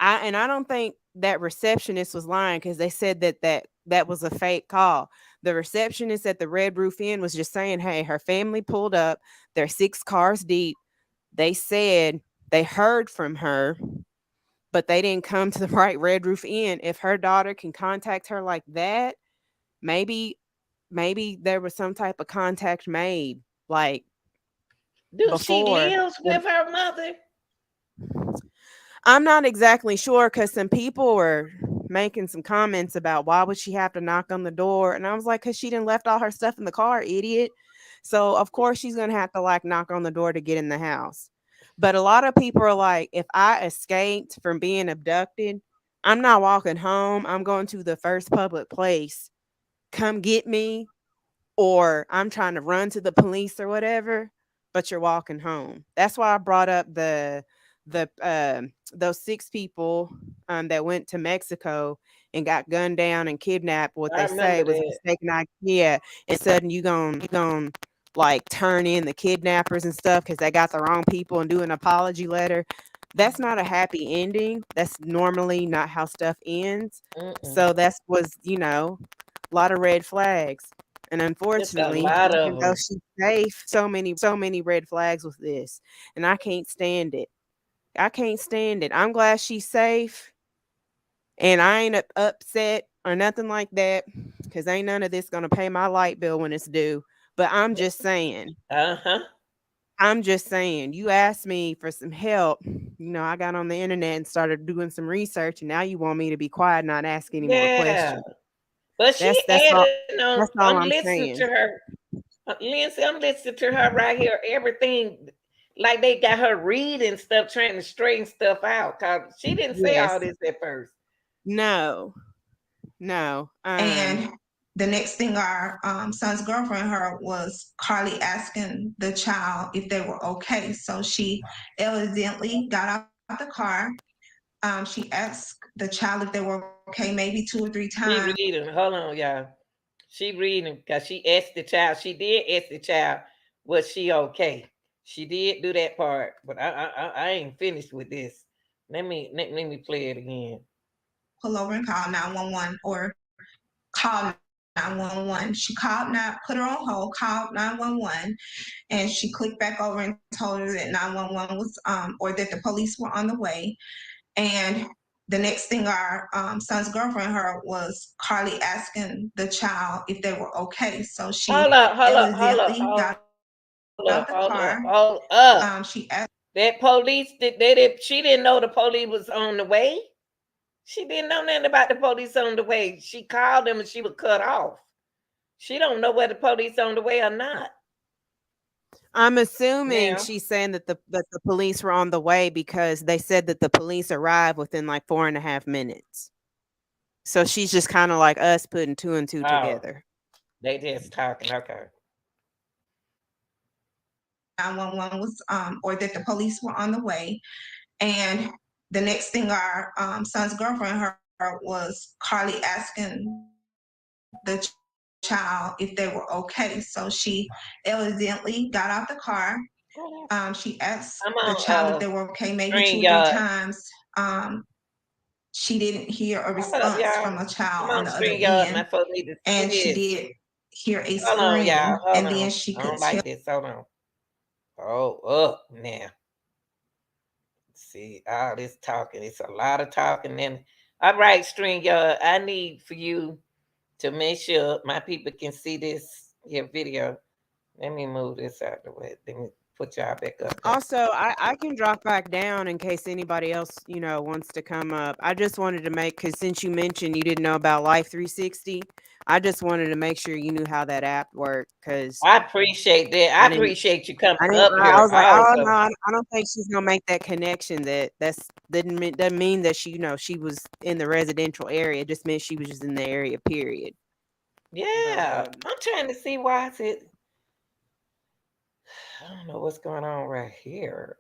I don't think that receptionist was lying, because they said that was a fake call. The receptionist at the Red Roof Inn was just saying, hey, her family pulled up. They're 6 cars deep. They said they heard from her, but they didn't come to the right Red Roof Inn. If her daughter can contact her like that, maybe there was some type of contact made, like Do she before. lives with her mother? I'm not exactly sure, because some people were making some comments about why would she have to knock on the door, and I was like, because she didn't left all her stuff in the car, idiot. So of course she's gonna have to like knock on the door to get in the house. But a lot of people are like, if I escaped from being abducted, I'm not walking home. I'm going to the first public place. Come get me, or I'm trying to run to the police or whatever, but you're walking home. That's why I brought up those 6 people that went to Mexico and got gunned down and kidnapped. What I they say remember was a that. mistaken idea, and sudden you gon' like turn in the kidnappers and stuff because they got the wrong people and do an apology letter. That's not a happy ending. That's normally not how stuff ends. So that was, a lot of red flags. And It's a unfortunately, lot of even though them. she's safe, so many red flags with this. And I can't stand it. I can't stand it. I'm glad she's safe. And I ain't upset or nothing like that, because ain't none of this gonna pay my light bill when it's due. But I'm just saying. I'm just saying, you asked me for some help. I got on the internet and started doing some research, and now you want me to be quiet, not ask any more Yeah. questions. But she That's all. added on. That's all I'm I'm listening saying. to her. Lindsay, I'm listening to her right here. Everything, like they got her reading stuff, trying to straighten stuff out. Cause she didn't say all Yes. this at first. No. And the next thing our son's girlfriend heard was Carlee asking the child if they were okay. So she evidently got out the car. She asked the child if they were okay, maybe 2 or 3 She times. reading. Hold on, y'all. She reading because she asked the child. She did ask the child, was she okay? She did do that part, but I ain't finished with this. Let me play it again. Pull over and call 911 or call 911. She put her on hold, called 911, and she clicked back over and told her that 911 was, or that the police were on the way. And the next thing our son's girlfriend heard was Carlee asking the child if they were okay. So she evidently got out the car. Hold up. She asked That police she didn't know the police was on the way. She didn't know nothing about the police on the way. She called them and she was cut off. She don't know whether the police on the way or not. I'm assuming Now. she's saying that the police were on the way because they said that the police arrived within like 4.5 minutes. So she's just kind of like us putting 2 and 2 together. They just talking. Okay. 911 was, or that the police were on the way. And the next thing our son's girlfriend heard was Carlee asking the child if they were okay. So she evidently got out the car. She asked I'm the on child if they were okay, maybe 2 or 3 StreamYard. times. She didn't hear a Hold up, response y'all. from a child I'm on on the other StreamYard. My end, folks need to see and she this. did hear a Hold on, y'all. scream, Hold and then on. she I could don't tell. like this. Hold on. Oh, up now. See, all this talking. It's a lot of talking. And all right, StreamYard, I need for you to make sure my people can see this here video. Let me move this out of the way. Let me put y'all back up there. Also, I can drop back down in case anybody else, wants to come up. I just wanted to because since you mentioned you didn't know about Life 360, I just wanted to make sure you knew how that app worked because I appreciate that. I appreciate you coming up I here was like, oh no, also. I don't think she's gonna make that connection. Doesn't mean that she was in the residential area. It just meant she was just in the area. Period. Yeah, I'm trying to see why is it. I don't know what's going on right here.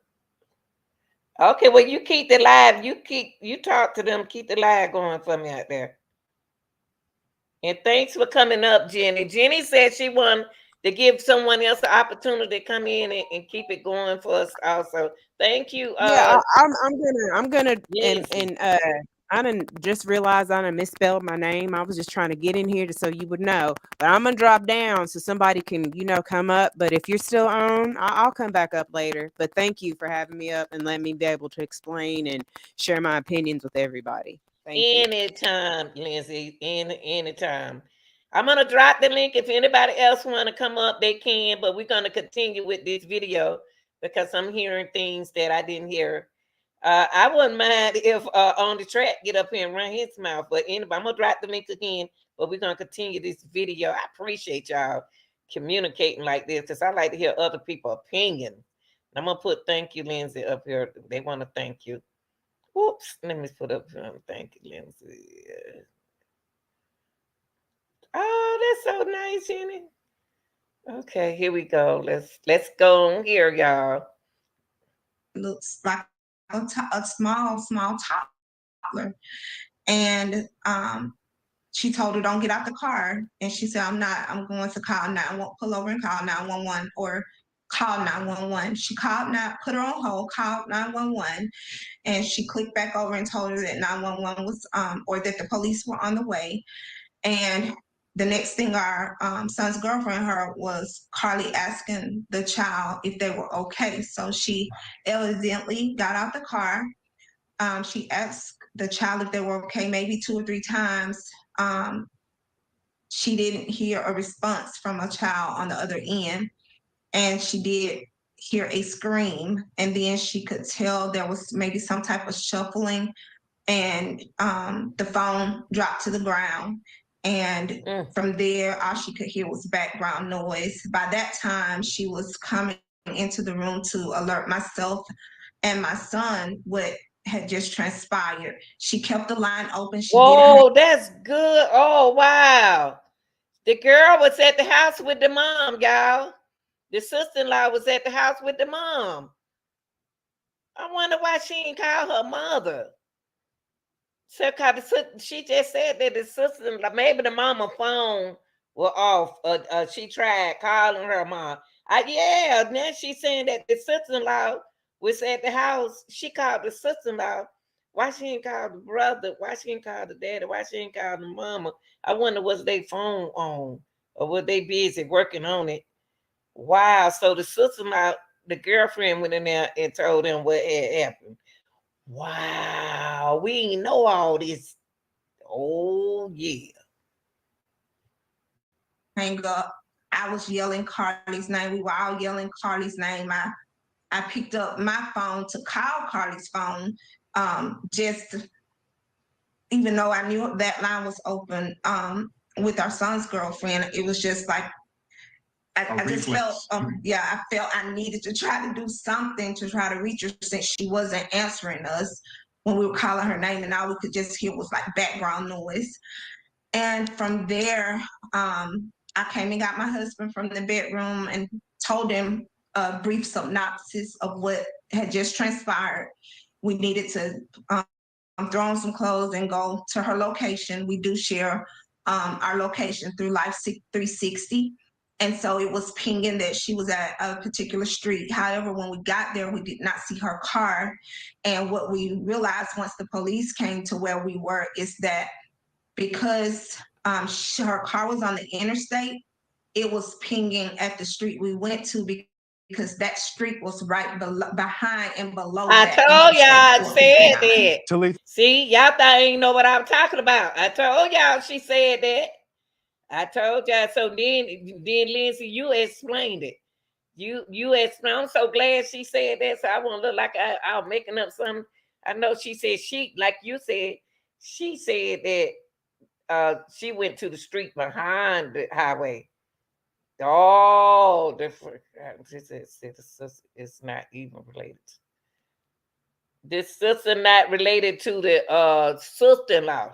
Okay, well you keep the live. You talk to them. Keep the live going for me out there. And thanks for coming up, Jenny. Jenny said she wanted to give someone else the opportunity to come in and keep it going for us also. Thank you. Yeah, I'm gonna Yes. and I didn't just realize I done misspelled my name. I was just trying to get in here so you would know. But I'm gonna drop down so somebody can, come up. But if you're still on, I'll come back up later. But thank you for having me up and letting me be able to explain and share my opinions with everybody. Thank you. Anytime, Lindsay. Anytime. I'm gonna drop the link. If anybody else want to come up, they can. But we're gonna continue with this video because I'm hearing things that I didn't hear. I wouldn't mind if on the track get up here and run his mouth. But anyway, I'm gonna drop the link again. But we're gonna continue this video. I appreciate y'all communicating like this because I like to hear other people's opinion. I'm gonna put thank you, Lindsay, up here. They want to thank you. Whoops, let me put up thank you, Lindsay. Oh, that's so nice, Jenny. Okay, here we go. Let's go on here, y'all. Looks like a small toddler, and she told her don't get out the car, and she said I'm going to call 911, pull over and call 911 or call 911. She put her on hold, called 911, and she clicked back over and told her that 911 was or that the police were on the way. And the next thing our son's girlfriend heard was Carlee asking the child if they were okay. So she evidently got out the car. She asked the child if they were okay, maybe 2 or 3 times. She didn't hear a response from a child on the other end, and she did hear a scream, and then she could tell there was maybe some type of shuffling, and the phone dropped to the ground. And from there, all she could hear was background noise. By that time, she was coming into the room to alert myself and my son what had just transpired. She kept the line open. Whoa, that's good. Oh, wow. The girl was at the house with the mom, y'all. The sister-in-law was at the house with the mom. I wonder why she didn't call her mother. So, she just said that the sister-in-law, maybe the mama phone was off. She tried calling her mom. Yeah, now she's saying that the sister-in-law was at the house. She called the sister-in-law. Why she didn't call the brother? Why she didn't call the daddy? Why she didn't call the mama? I wonder was their phone on or were they busy working on it? Wow. So the sister-in-law, the girlfriend went in there and told them what had happened. Wow. We ain't know all this. Oh, yeah. Hang up. I was yelling Carlee's name. We were all yelling Carlee's name. I picked up my phone to call Carlee's phone, just even though I knew that line was open with our son's girlfriend. It was just like, I just felt, I felt I needed to try to do something to try to reach her since she wasn't answering us when we were calling her name, and all we could just hear was like background noise. And from there, I came and got my husband from the bedroom and told him a brief synopsis of what had just transpired. We needed to throw on some clothes and go to her location. We do share our location through Life 360. And so it was pinging that she was at a particular street. However, when we got there, we did not see her car. And what we realized once the police came to where we were is that because her car was on the interstate, it was pinging at the street we went to because that street was right behind and below I that. told y'all said that. Talitha. See, y'all thought I ain't know what I'm talking about. I told y'all she said that. I told y'all. So then Lindsay, you explained it. You explained. I'm so glad she said that. So I won't look like I was making up something. I know she said like you said, she said that she went to the street behind the highway. Oh, it's not even related. This sister not related to the sister-in-law.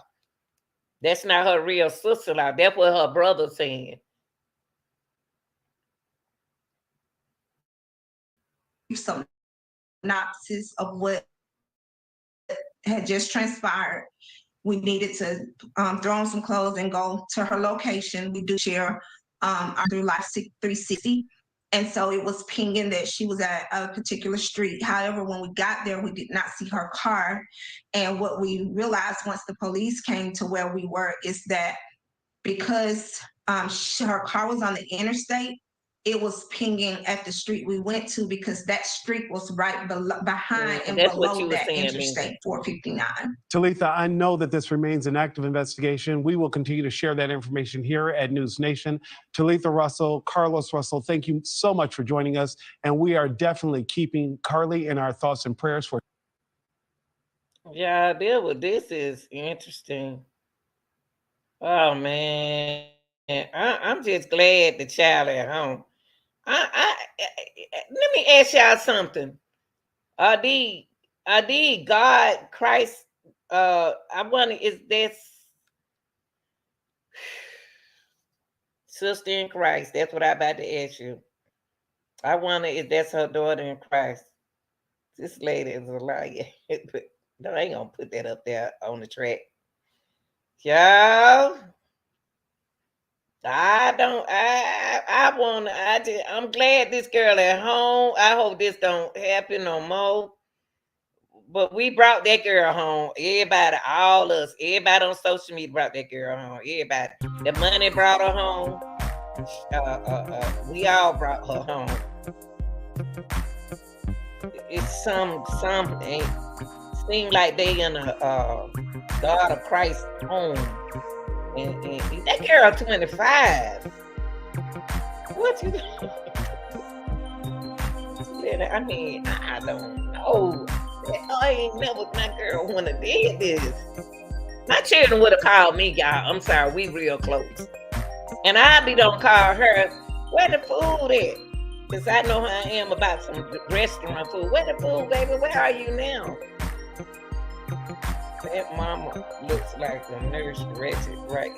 That's not her real sister-in-law. That's what her brother's saying. Some synopsis of what had just transpired. We needed to throw on some clothes and go to her location. We do share through Life 360. And so it was pinging that she was at a particular street. However, when we got there, we did not see her car. And what we realized once the police came to where we were is that because her car was on the interstate, it was pinging at the street we went to because that street was right behind and below that Interstate 459. Talitha, I know that this remains an active investigation. We will continue to share that information here at News Nation. Talitha Russell, Carlos Russell, thank you so much for joining us. And we are definitely keeping Carlee in our thoughts and prayers for. Yeah, this is interesting. Oh man, I'm just glad the child at home. Let me ask y'all something. Are these God, Christ? I wonder, is this sister in Christ? That's what I'm about to ask you. I wonder if that's her daughter in Christ. This lady is a liar. But no, I ain't gonna put that up there on the track. Y'all. I'm glad this girl at home. I hope this don't happen no more. But we brought that girl home. Everybody, all us, everybody on social media brought that girl home. Everybody. The money brought her home. We all brought her home. It's something. Seems like they in a God of Christ home. And that girl 25. What you I mean, I don't know. I ain't never my girl would have did this. My children would have called me, y'all. I'm sorry, we real close. And I don't call her, where the food at? Because I know how I am about some restaurant food. Where the food, baby? Where are you now? That mama looks like a nurse wretched, right?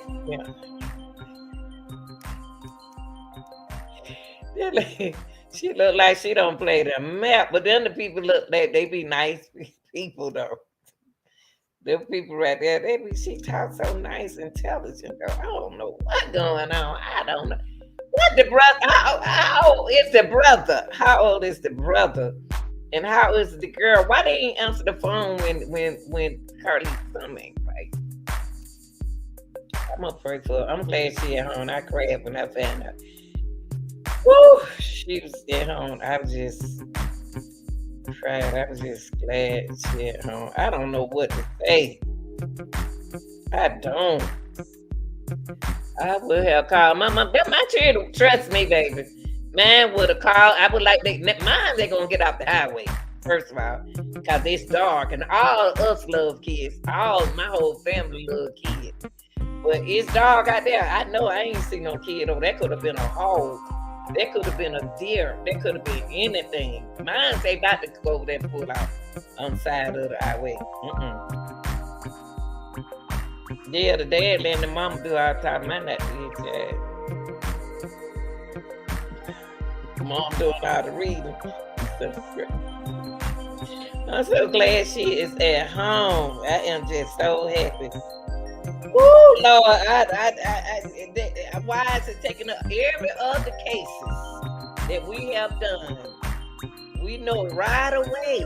Yeah. She look like she don't play the map, but then the people look like they be nice people though. The people right there, she talks so nice, intelligent though. I don't know what's going on. I don't know. What the brother? How old is the brother? How old is the brother? And how is the girl? Why they ain't answer the phone when Carlee's coming, right? I'm gonna pray for her. I'm glad she at home. I cried when I found out. Woo! She was at home. I was just cried. I was just glad she at home. I don't know what to say. I don't. I would have called my mom. My children trust me, baby. Man would have called. I would like mine. They're gonna get off the highway first of all, because it's dark, and all of us love kids. My whole family love kids, but it's dark out there. I know I ain't seen no kid over. That could have been a hog. That could have been a deer. That could have been anything. Mine say about to go over there and pull out on the side of the highway. Yeah, the dad letting the mama do all the time. Man, not the dad. Mom doing all the reading. I'm so glad she is at home. I am just so happy. Woo, Lord, why is it taking up every other cases that we have done? We know right away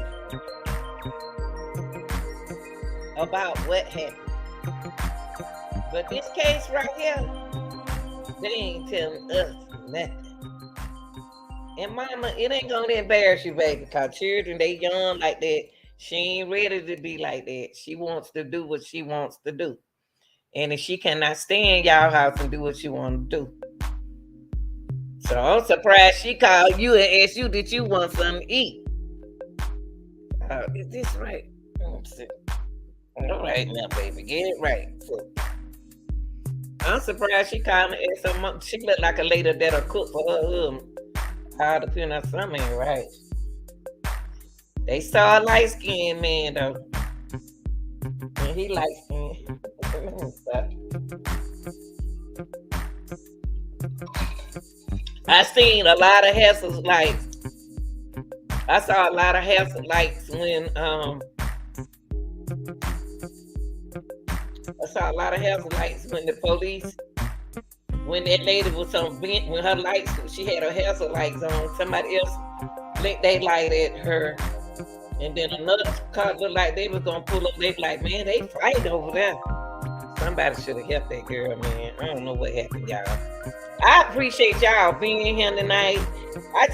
about what happened. But this case right here, they ain't telling us nothing. And mama, it ain't gonna embarrass you, baby, because children, they young like that. She ain't ready to be like that. She wants to do what she wants to do. And if she cannot stay in y'all house and do what she want to do. So I'm surprised she called you and asked you, did you want something to eat? Is this right? All right now, baby, get it right. I'm surprised she called me and asked something. She looked like a lady that'll cook for her husband. How to put out something ain't right. They saw a light-skinned man though. And he light-skinned. I seen a lot of hassles lights. I saw a lot of hassle lights when the police, when that lady was on vent, when her lights, she had her hassle lights on, somebody else lit their light at her. And then another car looked like they was gonna pull up. They like, man, they fighting over there. Somebody should have helped that girl, man. I don't know what happened, y'all. I appreciate y'all being here tonight. I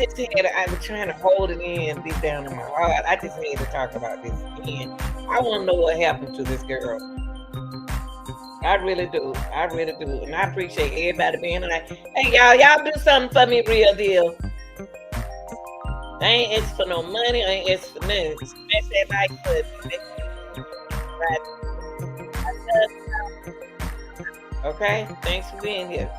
was trying to hold it in deep down in my heart. I just had to talk about this again. I want to know what happened to this girl. I really do. I really do. And I appreciate everybody being here tonight. Hey, y'all do something for me, real deal. I ain't asking for no money. I ain't asking for nothing. Smash that like button. Okay? Thanks for being here.